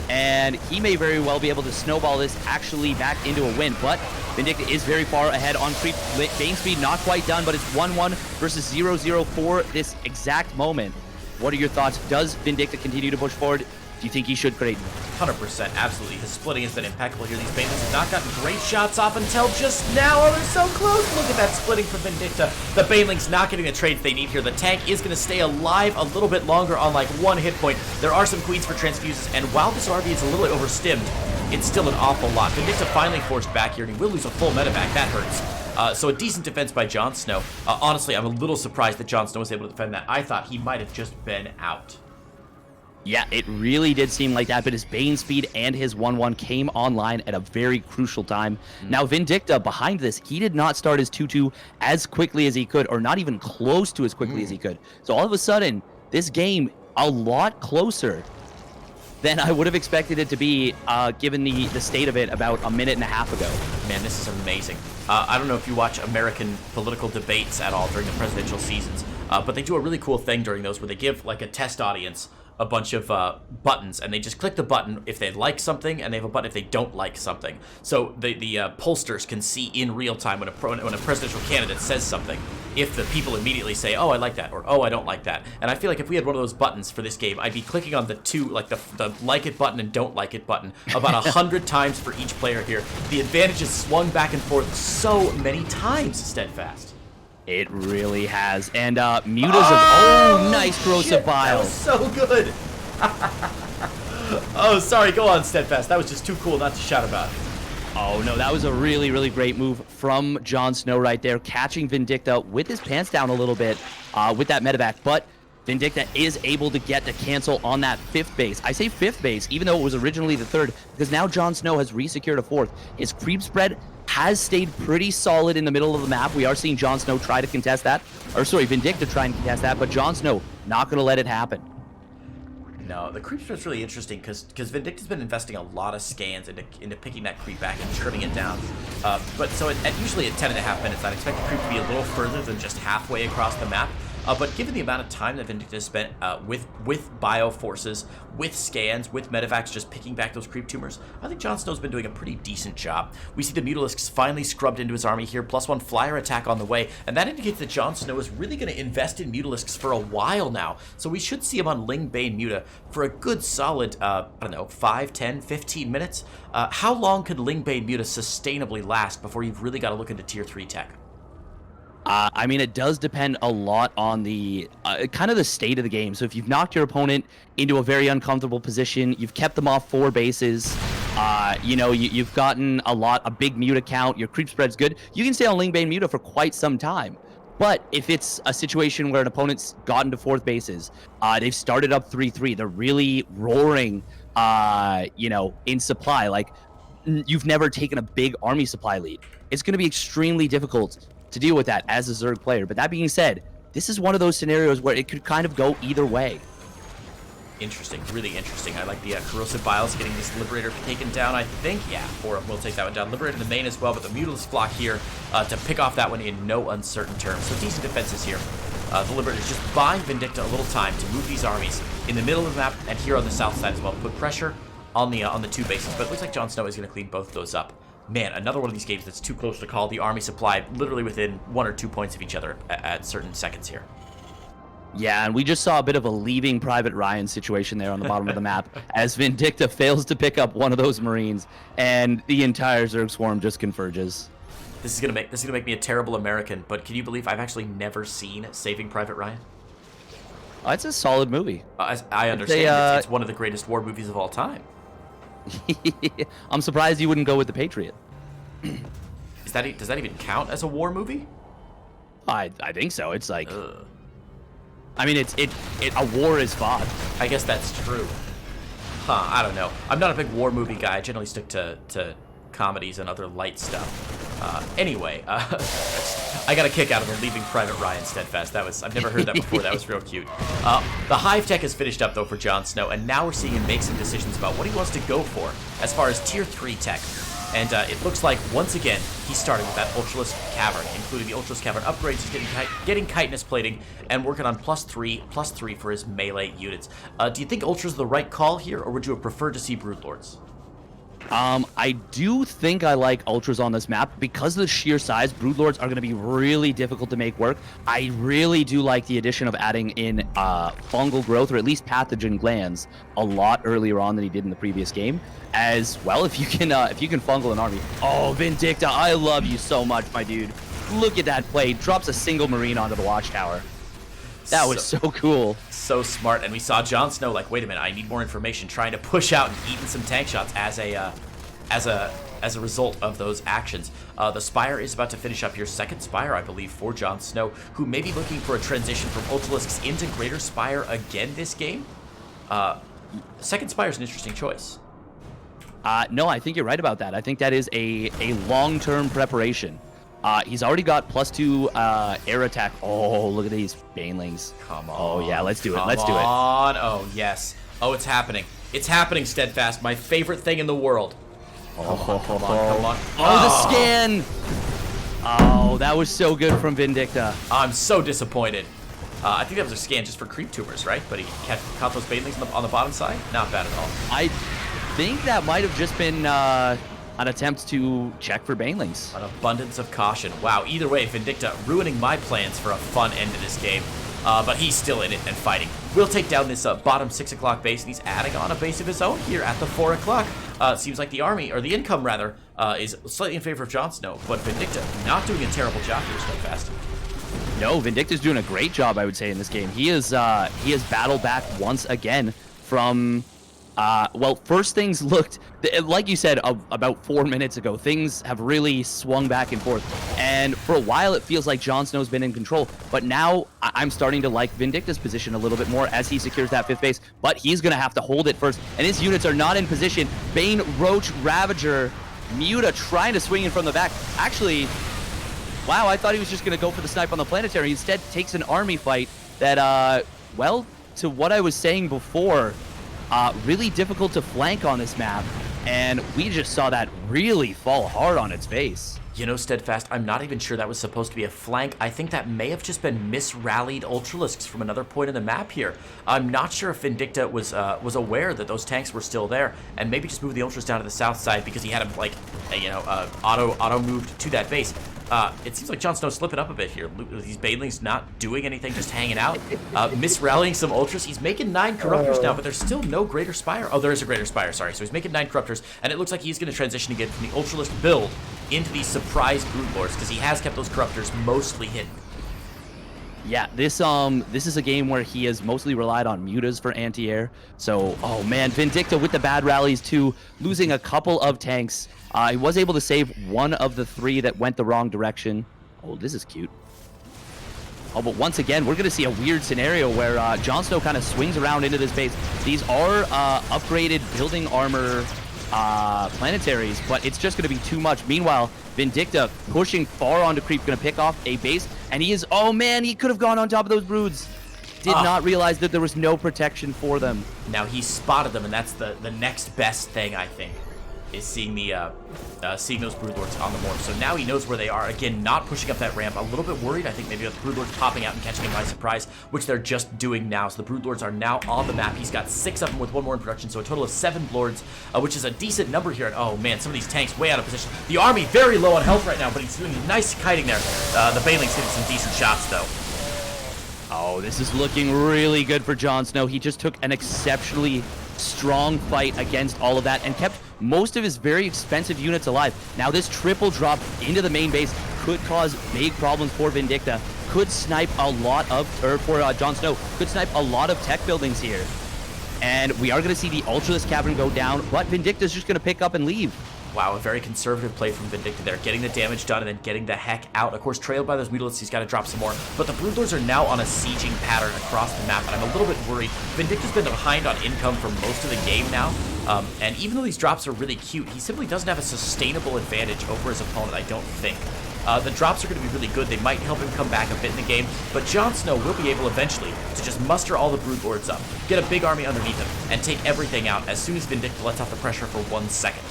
And he may very well be able to snowball this actually back into a win. But Vindicta is very far ahead on creep. Bane speed not quite done, but it's 1-1 versus 0-0 for this exact moment. What are your thoughts? Does Vindicta continue to push forward? Do you think he should create? 100%, absolutely. His splitting has been impeccable here. These Banelings have not gotten great shots off until just now. Oh, they're so close. Look at that splitting from Vindicta. The Banelings not getting the trades they need here. The tank is going to stay alive a little bit longer on like 1 hit point. There are some queens for transfuses, and while this RV is a little overstimmed, it's still an awful lot. Vindicta finally forced back here, and he will lose a full medevac. That hurts. So a decent defense by JonSnow. Honestly, I'm a little surprised that JonSnow was able to defend that. I thought he might have just been out. Yeah, it really did seem like that, but his Bane speed and his 1-1 came online at a very crucial time. Now, Vindicta, behind this, he did not start his 2-2 as quickly as he could, or not even close to as quickly as he could. So all of a sudden, this game, a lot closer than I would have expected it to be, given the state of it about a minute and a half ago. Man, this is amazing. I don't know if you watch American political debates at all during the presidential seasons, but they do a really cool thing during those where they give like a test audience a bunch of buttons, and they just click the button if they like something, and they have a button if they don't like something. So the pollsters can see in real time when a presidential candidate says something, if the people immediately say, oh, I like that, or oh, I don't like that. And I feel like if we had one of those buttons for this game, I'd be clicking on the two, like the like it button and don't like it button about 100 times for each player here. The advantage is swung back and forth so many times, Steadfast. It really has. And Muta's nice corrosive bile. That was so good. Oh, sorry, go on, Steadfast. That was just too cool not to shout about. Oh, no, that was a really, really great move from JonSnow right there, catching Vindicta with his pants down a little bit with that medevac. But Vindicta is able to get the cancel on that 5th base. I say 5th base, even though it was originally the 3rd, because now JonSnow has resecured a 4th. His creep spread has stayed pretty solid in the middle of the map. We are seeing JonSnow try to contest that. Or sorry, Vindicta try and contest that, but JonSnow not going to let it happen. No, the creep spread's really interesting because Vindicta's been investing a lot of scans into picking that creep back and trimming it down. But so usually at 10.5 minutes, I'd expect the creep to be a little further than just halfway across the map. But given the amount of time that Vindicta spent with bio forces, with scans, with medevacs, just picking back those creep tumors, I think JonSnow's been doing a pretty decent job. We see the Mutalisks finally scrubbed into his army here, +1 flyer attack on the way, and that indicates that JonSnow is really going to invest in Mutalisks for a while now. So we should see him on Ling Bane Muta for a good solid, I don't know, 5, 10, 15 minutes. How long could Ling Bane Muta sustainably last before you've really got to look into tier 3 tech? I mean, it does depend a lot on the kind of the state of the game. So if you've knocked your opponent into a very uncomfortable position, you've kept them off 4 bases, you've gotten a big Muta count, your creep spread's good, you can stay on Ling Bane Muta for quite some time. But if it's a situation where an opponent's gotten to 4th bases, they've started up 3-3, they're really roaring, in supply, like you've never taken a big army supply lead, it's going to be extremely difficult to deal with that as a Zerg player. But that being said, this is one of those scenarios where it could kind of go either way. Interesting, really interesting. I like the corrosive biles getting this Liberator taken down, I think. Yeah, 4 will take that one down. Liberator in the main as well, but the Mutalisk flock here to pick off that one in no uncertain terms. So decent defenses here. The Liberator's just buying Vindicta a little time to move these armies in the middle of the map and here on the south side as well. Put pressure on the 2 bases, but it looks like JonSnow is going to clean both of those up. Man, another one of these games that's too close to call. The army supply literally within 1 or 2 points of each other at certain seconds here. Yeah, and we just saw a bit of a leaving Private Ryan situation there on the bottom of the map as Vindicta fails to pick up one of those Marines, and the entire Zerg swarm just converges. This is gonna make me a terrible American, but can you believe I've actually never seen Saving Private Ryan? Oh, it's a solid movie. I understand. It's one of the greatest war movies of all time. I'm surprised you wouldn't go with The Patriot. Does that even count as a war movie? I think so. It's like, I mean, a war is fought. I guess that's true. I don't know. I'm not a big war movie guy. I generally stick to comedies and other light stuff. Anyway, I got a kick out of the Leaving Private Ryan Steadfast. I've never heard that before. That was real cute. The Hive Tech is finished up though for JonSnow, and now we're seeing him make some decisions about what he wants to go for as far as tier 3 tech. And it looks like once again he's starting with that Ultralisk Cavern, including the Ultralisk Cavern upgrades. He's getting chitinous plating and working on +3/+3 for his melee units. Do you think Ultra's the right call here, or would you have preferred to see Broodlords? I do think I like Ultras on this map. Because of the sheer size, Broodlords are going to be really difficult to make work. I really do like the addition of adding in fungal growth, or at least pathogen glands, a lot earlier on than he did in the previous game. As well, if you can fungal an army. Oh, Vindicta, I love you so much, my dude. Look at that play. Drops a single Marine onto the Watchtower. That was so cool. So smart. And we saw JonSnow like, wait a minute, I need more information, trying to push out and eat in some tank shots as a result of those actions. The Spire is about to finish up your second Spire, I believe, for JonSnow, who may be looking for a transition from Ultralisks into Greater Spire again this game. Second Spire is an interesting choice. No, I think you're right about that. I think that is a long-term preparation. He's already got +2 air attack. Oh, look at these Banelings. Come on. Oh, yeah, let's do it. Come on. Oh, yes. Oh, it's happening. It's happening, Steadfast. My favorite thing in the world. Come on. Oh, the scan. Oh, that was so good from Vindicta. I'm so disappointed. I think that was a scan just for creep tumors, right? But he caught those Banelings on the bottom side? Not bad at all. I think that might have just been an attempt to check for Banelings. An abundance of caution. Wow, either way, Vindicta ruining my plans for a fun end to this game. But he's still in it and fighting. We'll take down this bottom 6 o'clock base, and he's adding on a base of his own here at the 4 o'clock. Seems like the army, or the income rather, is slightly in favor of JonSnow, but Vindicta not doing a terrible job here, Steadfast. No, Vindicta's doing a great job, I would say, in this game. He has battled back once again from... well, first things looked, like you said, about 4 minutes ago, things have really swung back and forth. And for a while, it feels like JonSnow's been in control. But now, I'm starting to like Vindicta's position a little bit more as he secures that 5th base. But he's going to have to hold it first. And his units are not in position. Bane, Roach, Ravager, Muta trying to swing in from the back. Actually, wow, I thought he was just going to go for the snipe on the planetary. Instead, takes an army fight that, well, to what I was saying before, really difficult to flank on this map, and we just saw that really fall hard on its face. You know, Steadfast, I'm not even sure that was supposed to be a flank. I think that may have just been misrallied Ultralisks from another point in the map here. I'm not sure if Vindicta was aware that those tanks were still there, and maybe just moved the Ultras down to the south side because he had them, like, auto moved to that base. It seems like JonSnow slipping up a bit here. These Banelings not doing anything, just hanging out. Misrallying some Ultras. He's making 9 Corruptors now, but there's still no Greater Spire. Oh, there is a Greater Spire, sorry. So he's making 9 Corruptors, and it looks like he's going to transition again from the Ultralisk build into these surprise Broodlords, because he has kept those Corruptors mostly hidden. Yeah, this is a game where he has mostly relied on mutas for anti-air. So, oh man, Vindicta with the bad rallies too, losing a couple of tanks. He was able to save one of the 3 that went the wrong direction. Oh, this is cute. Oh, but once again, we're going to see a weird scenario where JonSnow kind of swings around into this base. These are upgraded building armor planetaries, but it's just going to be too much. Meanwhile, Vindicta pushing far onto creep, going to pick off a base, and he is, oh man, he could have gone on top of those broods. Did not realize that there was no protection for them. Now he spotted them, and that's the next best thing, I think, is seeing those Broodlords on the morph. So now he knows where they are. Again, not pushing up that ramp. A little bit worried, I think, maybe with the Broodlords popping out and catching him by surprise, which they're just doing now. So the Broodlords are now on the map. He's got 6 of them with 1 more in production, so a total of 7 Lords, which is a decent number here. And oh man, some of these tanks way out of position. The army very low on health right now, but he's doing nice kiting there. The Banelings hitting some decent shots, though. Oh, this is looking really good for JonSnow. He just took an exceptionally strong fight against all of that and kept most of his very expensive units alive. Now this triple drop into the main base could cause big problems for Vindicta. Could snipe a lot of, or for JonSnow, could snipe a lot of tech buildings here. And we are going to see the Ultralisk Cavern go down, but Vindicta's just going to pick up and leave. Wow, a very conservative play from Vindicta there, getting the damage done and then getting the heck out. Of course, trailed by those Mutalisks, he's got to drop some more. But the Broodlords are now on a sieging pattern across the map, and I'm a little bit worried. Vindicta's been behind on income for most of the game now, and even though these drops are really cute, he simply doesn't have a sustainable advantage over his opponent, I don't think. The drops are going to be really good. They might help him come back a bit in the game, but JonSnow will be able eventually to just muster all the Broodlords up, get a big army underneath him, and take everything out as soon as Vindicta lets off the pressure for 1 second.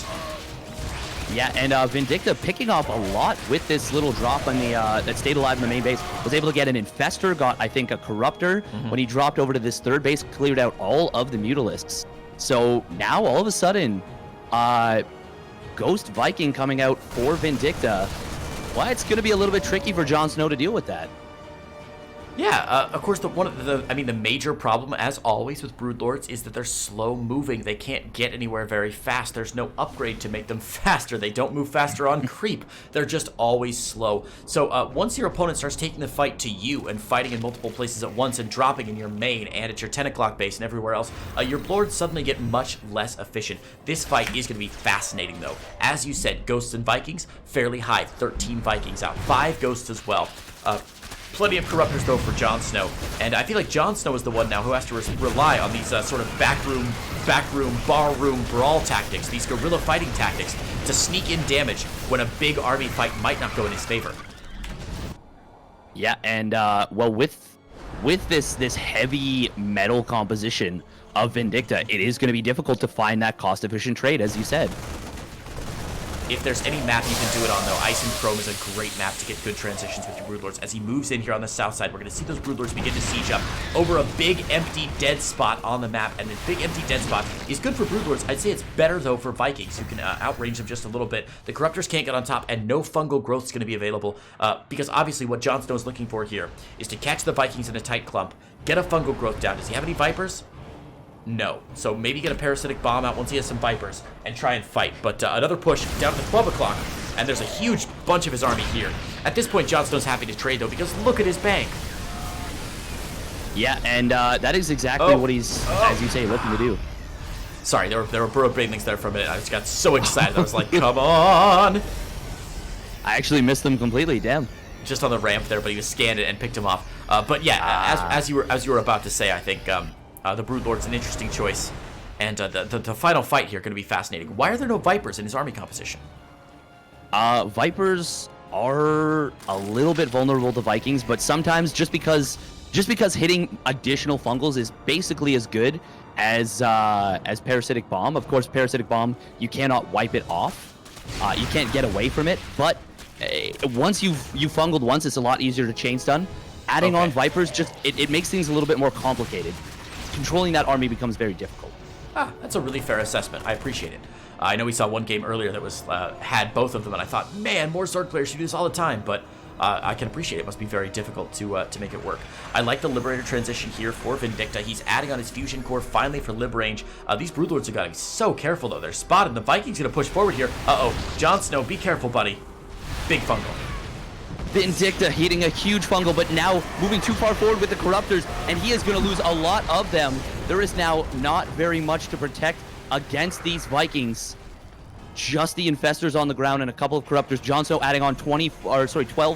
Yeah, and Vindicta picking off a lot with this little drop on the that stayed alive in the main base. Was able to get an Infestor, got, I think, a Corruptor. When he dropped over to this 3rd base, cleared out all of the Mutalisks. So now, all of a sudden, Ghost Viking coming out for Vindicta. Well, it's going to be a little bit tricky for JonSnow to deal with that. Yeah, of course, the major problem, as always, with Broodlords is that they're slow moving. They can't get anywhere very fast. There's no upgrade to make them faster. They don't move faster on creep. They're just always slow. So once your opponent starts taking the fight to you and fighting in multiple places at once and dropping in your main and at your 10 o'clock base and everywhere else, your Lords suddenly get much less efficient. This fight is going to be fascinating, though. As you said, Ghosts and Vikings, fairly high. 13 Vikings out. 5 Ghosts as well. Plenty of Corruptors, though, for JonSnow. And I feel like JonSnow is the one now who has to rely on these sort of backroom, barroom brawl tactics, these guerrilla fighting tactics, to sneak in damage when a big army fight might not go in his favor. Yeah, and, well, with this heavy metal composition of Vindicta, it is going to be difficult to find that cost-efficient trade, as you said. If there's any map you can do it on, though, Ice and Chrome is a great map to get good transitions with your Broodlords. As he moves in here on the south side, we're going to see those Broodlords begin to siege up over a big, empty, dead spot on the map. And the big, empty, dead spot is good for Broodlords. I'd say it's better, though, for Vikings, who can outrange them just a little bit. The Corruptors can't get on top, and no fungal growth is going to be available, because obviously what JonSnow is looking for here is to catch the Vikings in a tight clump, get a fungal growth down. Does he have any Vipers? No. So maybe get a Parasitic Bomb out once he has some Vipers and try and fight. But another push down to the 12 o'clock, and there's a huge bunch of his army here. At this point, JonSnow's happy to trade, though, because look at his bank. Yeah, and that is exactly what he's, as you say, looking to do. Sorry, there were Burrow Brainlings there for a minute. I just got so excited. I was like, come on. I actually missed them completely, damn. Just on the ramp there, but he was scanned it and picked him off. But yeah, as you were about to say, I think the Broodlord's an interesting choice, and the final fight here going to be fascinating. Why are there no Vipers in his army composition? Vipers are a little bit vulnerable to Vikings, but sometimes just because hitting additional fungals is basically as good as Parasitic Bomb. Of course, Parasitic Bomb, you cannot wipe it off. You can't get away from it, but once you've fungled once, it's a lot easier to chain stun. Adding on Vipers, it makes things a little bit more complicated. Controlling that army becomes very difficult. That's a really fair assessment. I appreciate it. I know we saw one game earlier that was had both of them, and I thought, man, more Sword players should do this all the time, but I can appreciate it. Must be very difficult to make it work. I like the Liberator transition here for Vindicta. He's adding on his Fusion Core finally for Lib range. These Broodlords have got to be so careful, though. They're spotted. The Vikings going to push forward here. JonSnow, be careful, buddy. Big fungal. Vindicta hitting a huge fungal, but now moving too far forward with the Corruptors, and he is going to lose a lot of them. There is now not very much to protect against these Vikings. Just the Infestors on the ground and a couple of Corruptors. JonSnow adding on 12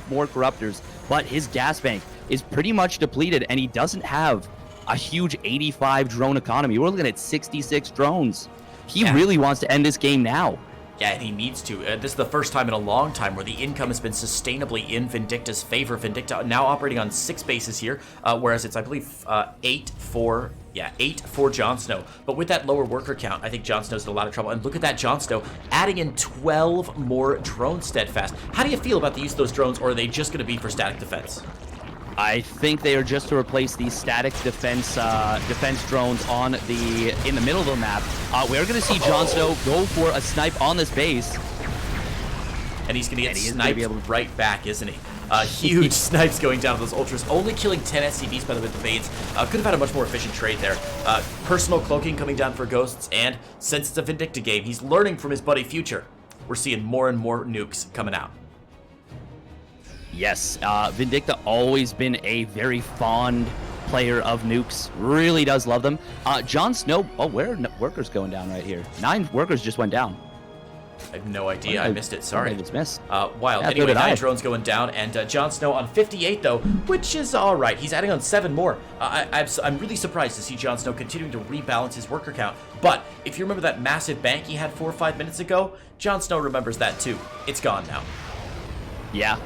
more Corruptors, but his gas bank is pretty much depleted, and he doesn't have a huge 85 drone economy. We're looking at 66 drones. He really wants to end this game now. Yeah, and he needs to. This is the first time in a long time where the income has been sustainably in Vindicta's favor. Vindicta now operating on 6 bases here, whereas it's, I believe, 8 for JonSnow. But with that lower worker count, I think JonSnow's in a lot of trouble. And look at that JonSnow adding in 12 more drone steadfast. How do you feel about the use of those drones, or are they just going to be for static defense? I think they are just to replace these static defense drones in the middle of the map. We're going to see JonSnow go for a snipe on this base. And he's going to get sniped right back, isn't he? Huge snipes going down to those Ultras, only killing 10 SCVs by the with the Vades. Could have had a much more efficient trade there. Personal cloaking coming down for Ghosts, and since it's a Vindicta game, he's learning from his buddy Future. We're seeing more and more nukes coming out. Yes, Vindicta always been a very fond player of nukes. Really does love them. JonSnow, where are workers going down right here? 9 workers just went down. I have no idea. I missed it. Sorry. It's missed. Wild. Yeah, anyway, 9 drones going down, and JonSnow on 58, though, which is all right. He's adding on 7 more. I'm really surprised to see JonSnow continuing to rebalance his worker count. But if you remember that massive bank he had 4 or 5 minutes ago, JonSnow remembers that too. It's gone now. Yeah.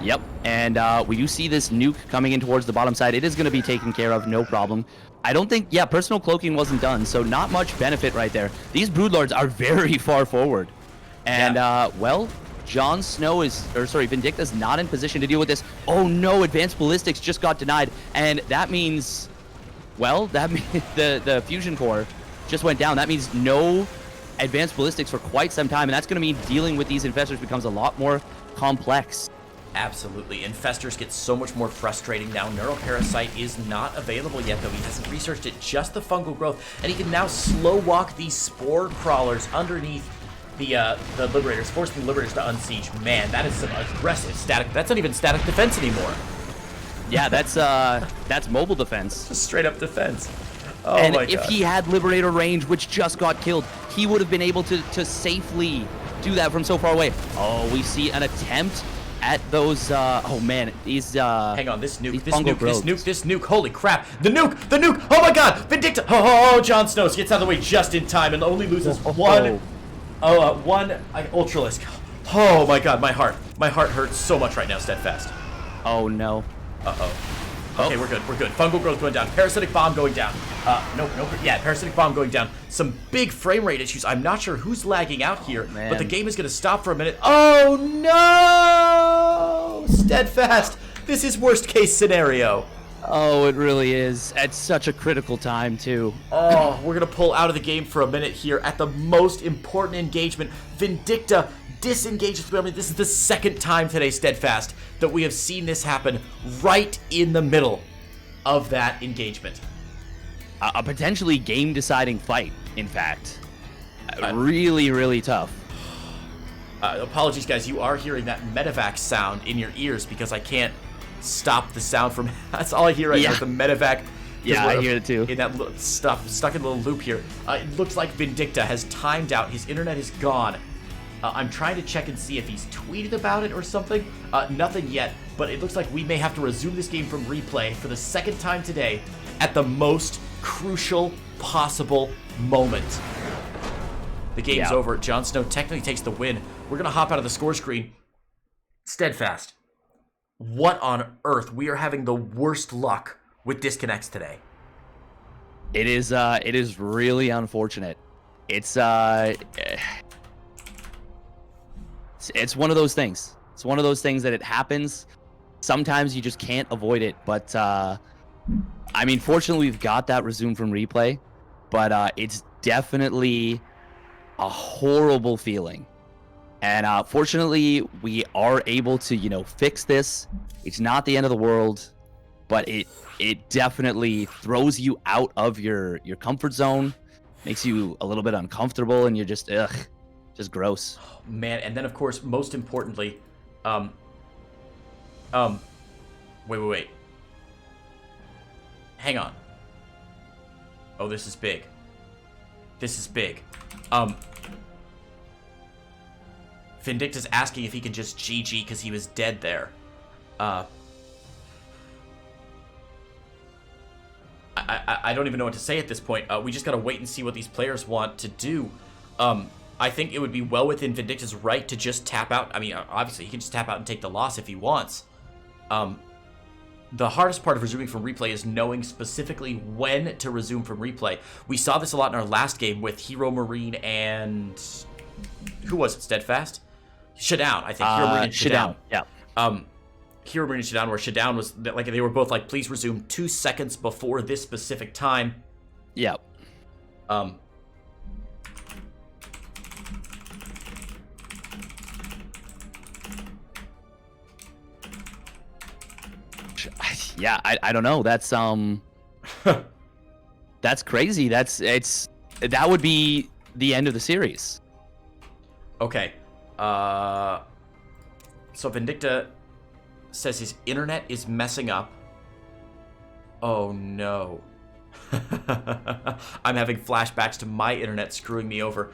Yep, and we do see this nuke coming in towards the bottom side. It is going to be taken care of, no problem. I don't think, personal cloaking wasn't done, so not much benefit right there. These Broodlords are very far forward. And, well, Vindicta's not in position to deal with this. Oh no, Advanced Ballistics just got denied, and that means, well, that means the Fusion Core just went down. That means no advanced ballistics for quite some time, and that's going to mean dealing with these infestors becomes a lot more complex. Absolutely. Infestors get so much more frustrating now. Neuroparasite is not available yet, though. He hasn't researched it, just the fungal growth. And he can now slow walk these spore crawlers underneath the Liberators, forcing the Liberators to unsiege. Man, that is some aggressive static. That's not even static defense anymore. Yeah, that's mobile defense. Just straight up defense. Oh and my if God. he had Liberator range, which just got killed, he would have been able to safely do that from so far away. Oh, we see an attempt at those, oh man, these, hang on, this nuke, this nuke, holy crap, the nuke, oh my God, Vindicta, JonSnow gets out of the way just in time and only loses one Ultralisk. Oh my God, my heart hurts so much right now, Steadfast. Oh no. Okay, we're good. Fungal growth going down. Parasitic bomb going down. Parasitic bomb going down. Some big frame rate issues. I'm not sure who's lagging out here, but the game is going to stop for a minute. Oh no! Steadfast, this is worst case scenario. Oh, it really is. At such a critical time, too. Oh, we're going to pull out of the game for a minute here at the most important engagement. Vindicta disengages. I mean, this is the second time today, Steadfast, that we have seen this happen right in the middle of that engagement. A potentially game-deciding fight, in fact. Really, really tough. Apologies, guys. You are hearing that medevac sound in your ears because I can't stop the sound from... That's all I hear right now is the medevac. Yeah, I hear it too. In that stuff, stuck in a little loop here. It looks like Vindicta has timed out. His internet is gone. I'm trying to check and see if he's tweeted about it or something. Nothing yet, but it looks like we may have to resume this game from replay for the second time today at the most crucial possible moment. The game's over. JonSnow technically takes the win. We're going to hop out of the score screen. Steadfast, what on earth? We are having the worst luck with disconnects today. It is really unfortunate. It's one of those things. It's one of those things that it happens. Sometimes you just can't avoid it. But, I mean, fortunately, we've got that resume from replay. But it's definitely a horrible feeling. And fortunately, we are able to, fix this. It's not the end of the world. But it definitely throws you out of your comfort zone. Makes you a little bit uncomfortable. And you're just, just gross. Man, and then of course, most importantly, wait. Hang on. Oh, this is big. Vindicta's asking if he can just GG because he was dead there. I don't even know what to say at this point. We just gotta wait and see what these players want to do. I think it would be well within Vindicta's right to just tap out. I mean, obviously, he can just tap out and take the loss if he wants. The hardest part of resuming from replay is knowing specifically when to resume from replay. We saw this a lot in our last game with Hero Marine and... Who was it, Steadfast? Shadown, I think. Hero Marine and Shadown. Yeah. Hero Marine and Shadown, where Shadown was... like they were both like, please resume 2 seconds before this specific time. Yeah. Yeah, I don't know. That's that's crazy. That would be the end of the series. Okay. So Vindicta says his internet is messing up. Oh no. I'm having flashbacks to my internet screwing me over.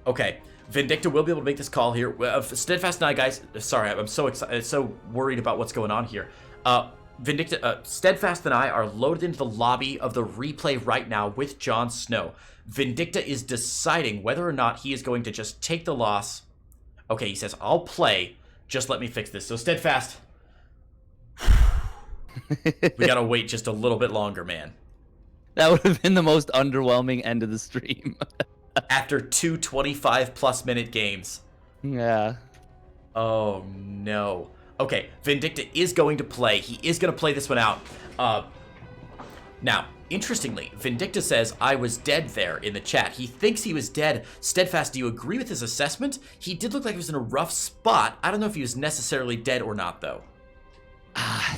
Okay. Vindicta will be able to make this call here. Steadfast and I, guys, sorry, I'm so excited, so worried about what's going on here. Vindicta, Steadfast and I are loaded into the lobby of the replay right now with JonSnow. Vindicta is deciding whether or not he is going to just take the loss. Okay, he says, I'll play. Just let me fix this. So, Steadfast, we gotta wait just a little bit longer, man. That would have been the most underwhelming end of the stream. After 2 25-plus minute games. Yeah. Oh, no. Okay, Vindicta is going to play. He is going to play this one out. Now, Interestingly, Vindicta says, I was dead there in the chat. He thinks he was dead. Steadfast, do you agree with his assessment? He did look like he was in a rough spot. I don't know if he was necessarily dead or not, though.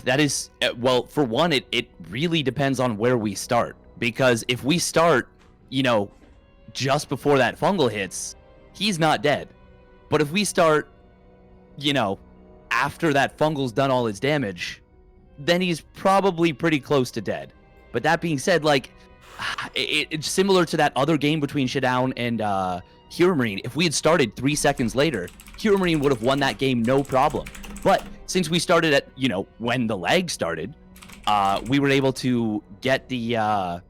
That is, well, for one, it really depends on where we start. Because if we start, you know, just before that fungal hits, he's not dead. But if we start, you know, after that fungal's done all its damage, then he's probably pretty close to dead. But that being said, like, it's similar to that other game between Shadown and Hero Marine. If we had started 3 seconds later, Hero Marine would have won that game no problem. But since we started at, you know, when the lag started, we were able to get the,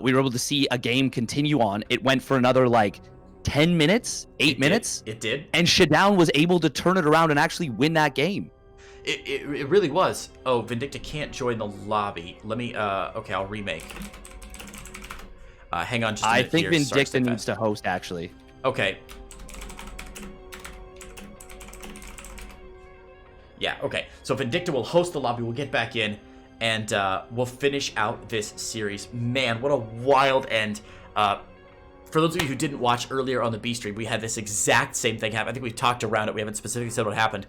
we were able to see a game continue on. It went for another, like, 10 minutes, 8 minutes. It did. And Shadown was able to turn it around and actually win that game. It really was. Oh, Vindicta can't join the lobby. Let me, okay, I'll remake. Hang on just a minute. I think here. Vindicta needs to host, actually. Okay. Yeah, okay. So Vindicta will host the lobby. We'll get back in, and we'll finish out this series. Man, what a wild end. For those of you who didn't watch earlier on the B stream, we had this exact same thing happen. I think we've talked around it. We haven't specifically said what happened.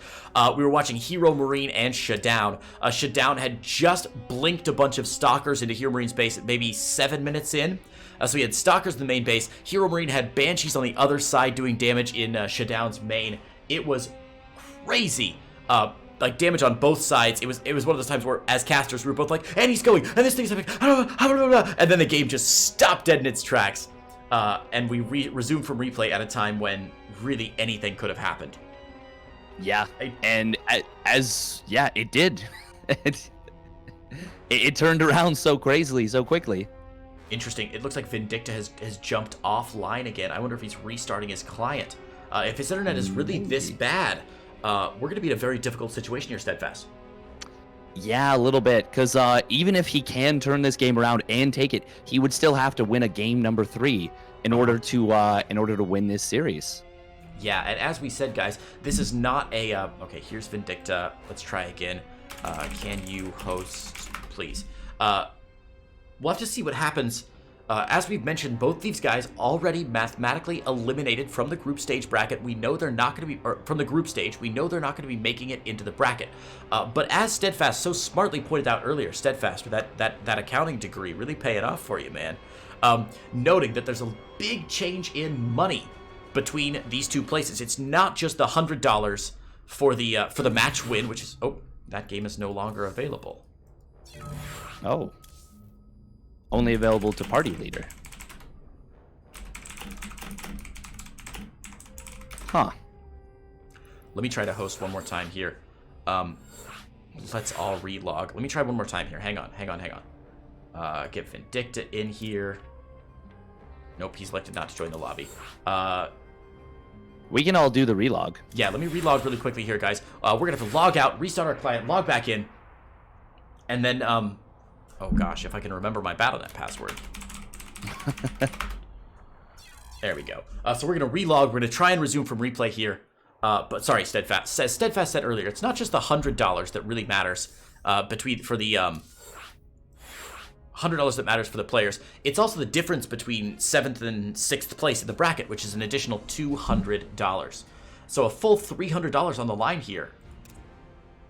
We were watching Hero Marine and Shadown. Shadown had just blinked a bunch of Stalkers into Hero Marine's base at maybe 7 minutes in. So we had Stalkers in the main base. Hero Marine had Banshees on the other side doing damage in Shadown's main. It was crazy. Like damage on both sides. It was one of those times where, as casters, we were both like, and he's going, and this thing's happening, and then the game just stopped dead in its tracks. And we resumed from replay at a time when really anything could have happened. Yeah, and yeah, it did. it turned around so crazily, so quickly. Interesting. It looks like Vindicta has jumped offline again. I wonder if he's restarting his client. If his internet is really this bad, we're going to be in a very difficult situation here, Steadfast. Yeah, a little bit, because even if he can turn this game around and take it, he would still have to win a game number 3 in order to win this series. Yeah, and as we said, guys, this is not a okay. Here's Vindicta. Let's try again. Can you host, please? We'll have to see what happens. As we've mentioned, both these guys already mathematically eliminated from the group stage bracket. We know they're not going to be, or from the group stage, we know they're not going to be making it into the bracket. But as Steadfast so smartly pointed out earlier, Steadfast, with that accounting degree really paying off for you, man. Noting that there's a big change in money between these two places. It's not just the $100 for the match win, which is, oh, that game is no longer available. Oh. Only available to party leader. Huh. Let me try to host one more time here. Let's all relog. Let me try one more time here. Hang on. Get Vindicta in here. Nope, he's elected not to join the lobby. We can all do the relog. Yeah, let me relog really quickly here, guys. We're gonna have to log out, restart our client, log back in, and then oh gosh, if I can remember my Battle.net password. There we go. So we're going to relog. We're going to try and resume from replay here. But sorry, Steadfast said earlier, it's not just the $100 that really matters for the $100 that matters for the players. It's also the difference between 7th and 6th place in the bracket, which is an additional $200. So a full $300 on the line here.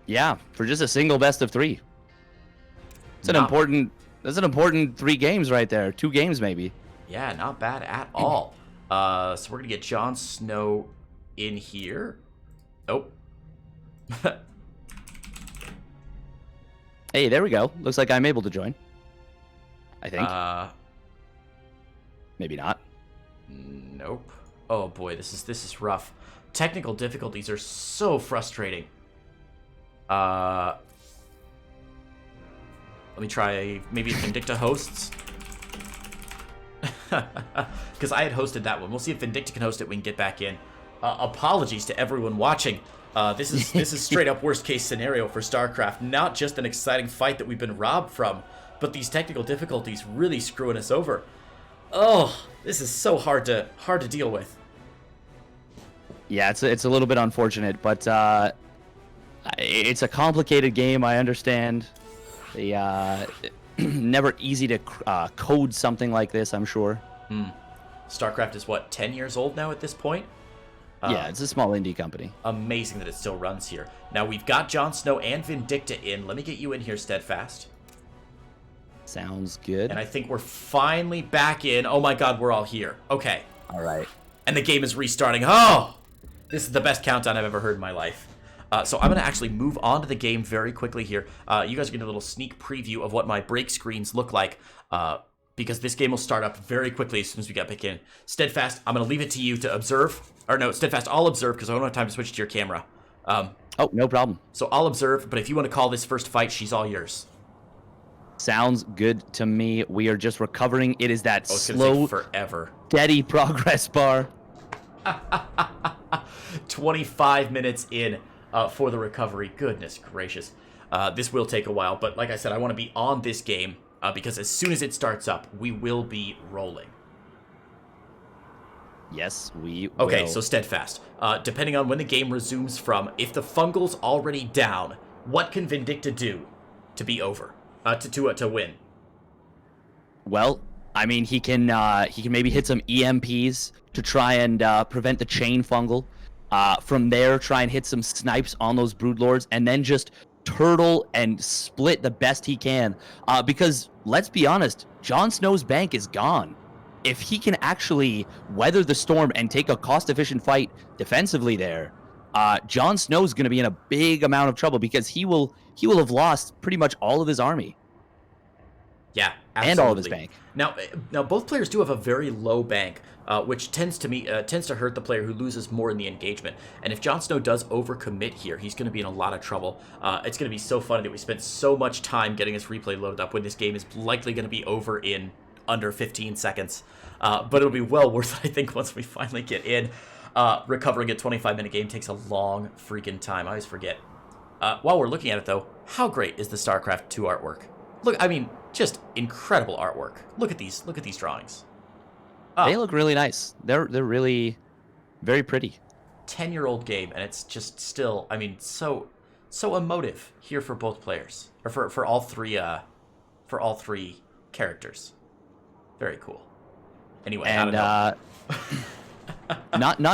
Yeah, for just a single best of 3. That's an important 3 games right there. 2 games maybe. Yeah, not bad at all. So we're gonna get JonSnow in here. Oh. Hey, there we go. Looks like I'm able to join. I think. Maybe not. Nope. Oh boy, this is rough. Technical difficulties are so frustrating. Let me try maybe Vindicta hosts. Because I had hosted that one. We'll see if Vindicta can host it. We can get back in. Apologies to everyone watching. This is straight up worst case scenario for StarCraft. Not just an exciting fight that we've been robbed from, but these technical difficulties really screwing us over. Oh, this is so hard to deal with. Yeah, it's a little bit unfortunate, but it's a complicated game. I understand. never easy to code something like this, I'm sure. StarCraft is what, 10 years old now at this point? Yeah, it's a small indie company. Amazing that it still runs here. Now we've got JonSnow and Vindicta in. Let me get you in here, Steadfast. Sounds good. And I think we're finally back in. Oh my god, we're all here. Okay. All right. And the game is restarting. Oh! This is the best countdown I've ever heard in my life. So I'm going to actually move on to the game very quickly here. You guys are getting a little sneak preview of what my break screens look like. Because this game will start up very quickly as soon as we get back in. Steadfast, I'm going to leave it to you to observe. Or no, Steadfast, I'll observe because I don't have time to switch to your camera. Oh, no problem. So I'll observe, but if you want to call this first fight, she's all yours. Sounds good to me. We are just recovering. It is that slow, forever, steady progress bar. 25 minutes in for the recovery. Goodness gracious. This will take a while, but like I said, I want to be on this game because as soon as it starts up, we will be rolling. Yes, we will. Okay, so Steadfast. Depending on when the game resumes from, if the Fungal's already down, what can Vindicta do to be over? To win? Well, I mean, he can maybe hit some EMPs to try and prevent the chain Fungal. From there, try and hit some snipes on those Broodlords, and then just turtle and split the best he can. Because, let's be honest, JonSnow's bank is gone. If he can actually weather the storm and take a cost-efficient fight defensively there, JonSnow's going to be in a big amount of trouble because he will have lost pretty much all of his army. Yeah, absolutely. And all of his bank. Now both players do have a very low bank, which tends to hurt the player who loses more in the engagement. And if JonSnow does overcommit here, he's going to be in a lot of trouble. It's going to be so funny that we spent so much time getting this replay loaded up when this game is likely going to be over in under 15 seconds. But it'll be well worth it, I think, once we finally get in. Recovering a 25-minute game takes a long freaking time. I always forget. While we're looking at it, though, how great is the StarCraft 2 artwork? Look, I mean, just incredible artwork. Look at these drawings. They look really nice. They're really very pretty. 10-year-old game, and it's just still, I mean, so emotive here for both players, or for all three characters. Very cool. Anyway, and not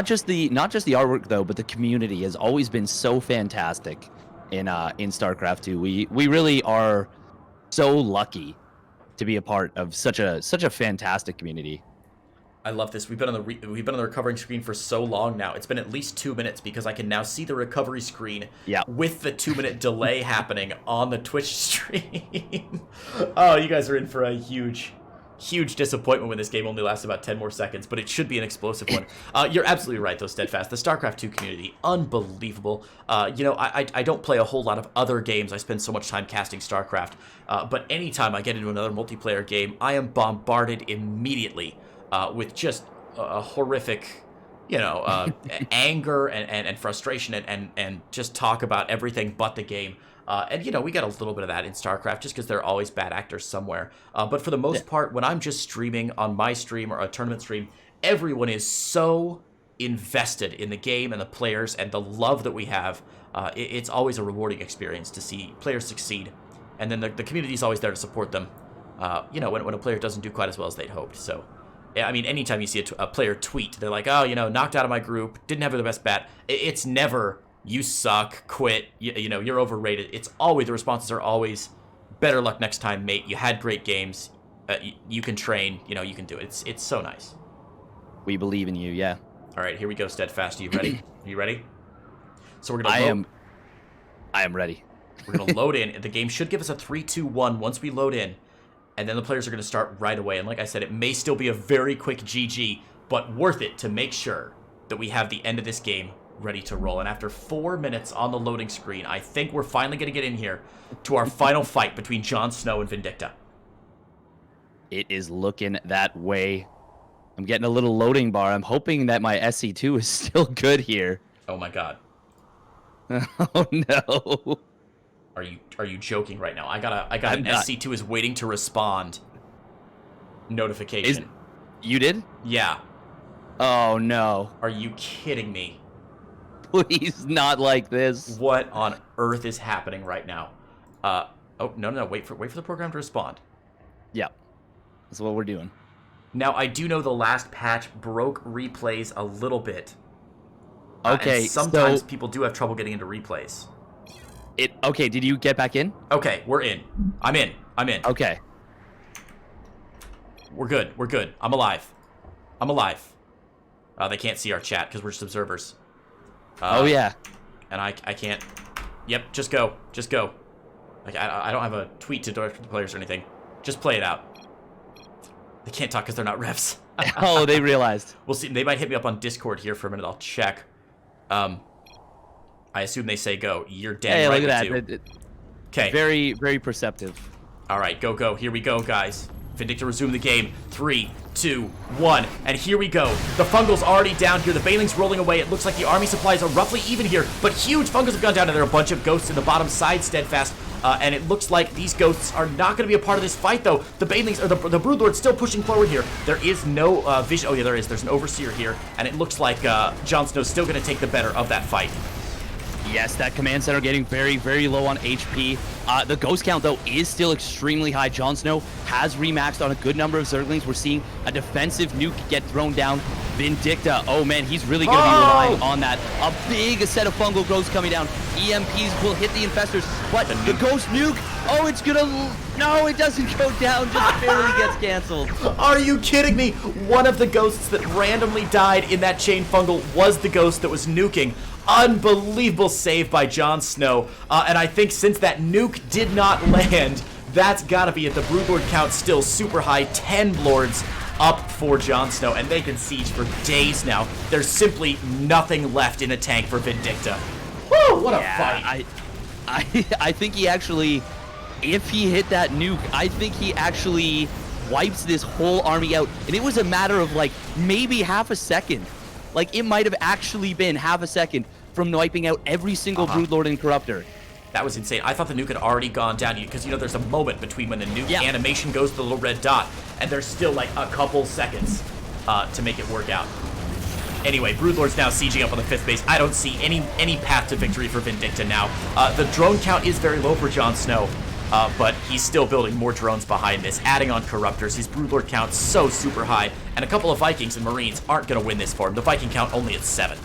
just the artwork though, but the community has always been so fantastic in StarCraft 2. We really are so lucky to be a part of such a fantastic community. I love this. We've been on the recovering screen for so long now. It's been at least 2 minutes because I can now see the recovery screen with the 2-minute delay happening on the Twitch stream. Oh, you guys are in for a huge disappointment when this game only lasts about 10 more seconds, but it should be an explosive one. You're absolutely right, though, Steadfast. The StarCraft 2 community, unbelievable. I don't play a whole lot of other games. I spend so much time casting StarCraft. But anytime I get into another multiplayer game, I am bombarded immediately with just a horrific, anger and frustration and just talk about everything but the game. And we get a little bit of that in StarCraft just because there are always bad actors somewhere. But for the most part, when I'm just streaming on my stream or a tournament stream, everyone is so invested in the game and the players and the love that we have. It's always a rewarding experience to see players succeed. And then the community is always there to support them, when a player doesn't do quite as well as they'd hoped. So, yeah, I mean, anytime you see a player tweet, they're like, oh, knocked out of my group, didn't have the best bat. It's never... you suck, quit, you're overrated. It's always, the responses are always, better luck next time, mate. You had great games. You can train, you can do it. It's so nice. We believe in you, yeah. All right, here we go, Steadfast. Are you ready? Are you ready? So we're going to I am ready. We're going to load in. The game should give us a 3-2-1 once we load in, and then the players are going to start right away. And like I said, it may still be a very quick GG, but worth it to make sure that we have the end of this game ready to roll. And after 4 minutes on the loading screen, I think we're finally going to get in here to our final fight between JonSnow and Vindicta. It is looking that way. I'm getting a little loading bar. I'm hoping that my SC2 is still good here. Oh my god. Oh no. Are you joking right now? I got an SC2 is waiting to respond notification. You did? Yeah. Oh no. Are you kidding me? Please, not like this. What on earth is happening right now? Oh, no, wait for the program to respond. Yeah, that's what we're doing. Now, I do know the last patch broke replays a little bit. Okay, and sometimes so people do have trouble getting into replays. Okay, did you get back in? Okay, we're in. I'm in. Okay. We're good. I'm alive. They can't see our chat because we're just observers. Oh, yeah. And I can't. Yep, just go. Like, I don't have a tweet to direct the players or anything. Just play it out. They can't talk because they're not refs. Oh, they realized. We'll see. They might hit me up on Discord here for a minute. I'll check. I assume they say go. You're dead. Hey, right look at that. Okay. Very, very perceptive. All right, go. Here we go, guys. Vindicta resume the game. 3, 2, 1, and here we go. The Fungal's already down here. The Baneling's rolling away. It looks like the army supplies are roughly even here, but huge Fungals have gone down, and there are a bunch of ghosts in the bottom side, Steadfast. And it looks like these ghosts are not going to be a part of this fight, though. The Banelings, or the Broodlord's still pushing forward here. There is no vision. Oh, yeah, there is. There's an Overseer here, and it looks like JonSnow's still going to take the better of that fight. Yes, that command center getting very, very low on HP. The ghost count, though, is still extremely high. JonSnow has remaxed on a good number of Zerglings. We're seeing a defensive nuke get thrown down. Vindicta, oh man, he's really going to be relying on that. A big set of fungal ghosts coming down. EMPs will hit the infestors, but the ghost nuke, oh, it's going to... No, it doesn't go down, just barely gets canceled. Are you kidding me? One of the ghosts that randomly died in that chain fungal was the ghost that was nuking. Unbelievable save by JonSnow. And I think since that nuke did not land, that's got to be it. The Broodlord count still super high. 10 Lords up for JonSnow, and they can siege for days now. There's simply nothing left in the tank for Vindicta. Woo, what a fight. I think he actually, if he hit that nuke, I think he actually wipes this whole army out. And it was a matter of like maybe half a second. Like it might have actually been half a second from wiping out every single Broodlord and Corruptor. That was insane. I thought the nuke had already gone down because, you know, there's a moment between when the nuke animation goes to the little red dot, and there's still like a couple seconds to make it work out. Anyway, Broodlord's now sieging up on the 5th base. I don't see any path to victory for Vindicta now. The drone count is very low for JonSnow, but he's still building more drones behind this, adding on Corruptors. His Broodlord count's so super high, and a couple of Vikings and Marines aren't going to win this for him. The Viking count only at 7.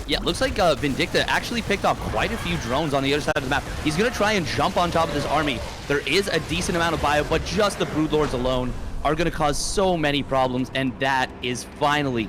Yeah, looks like Vindicta actually picked off quite a few drones on the other side of the map. He's going to try and jump on top of this army. There is a decent amount of bio, but just the Broodlords alone are going to cause so many problems, and that is finally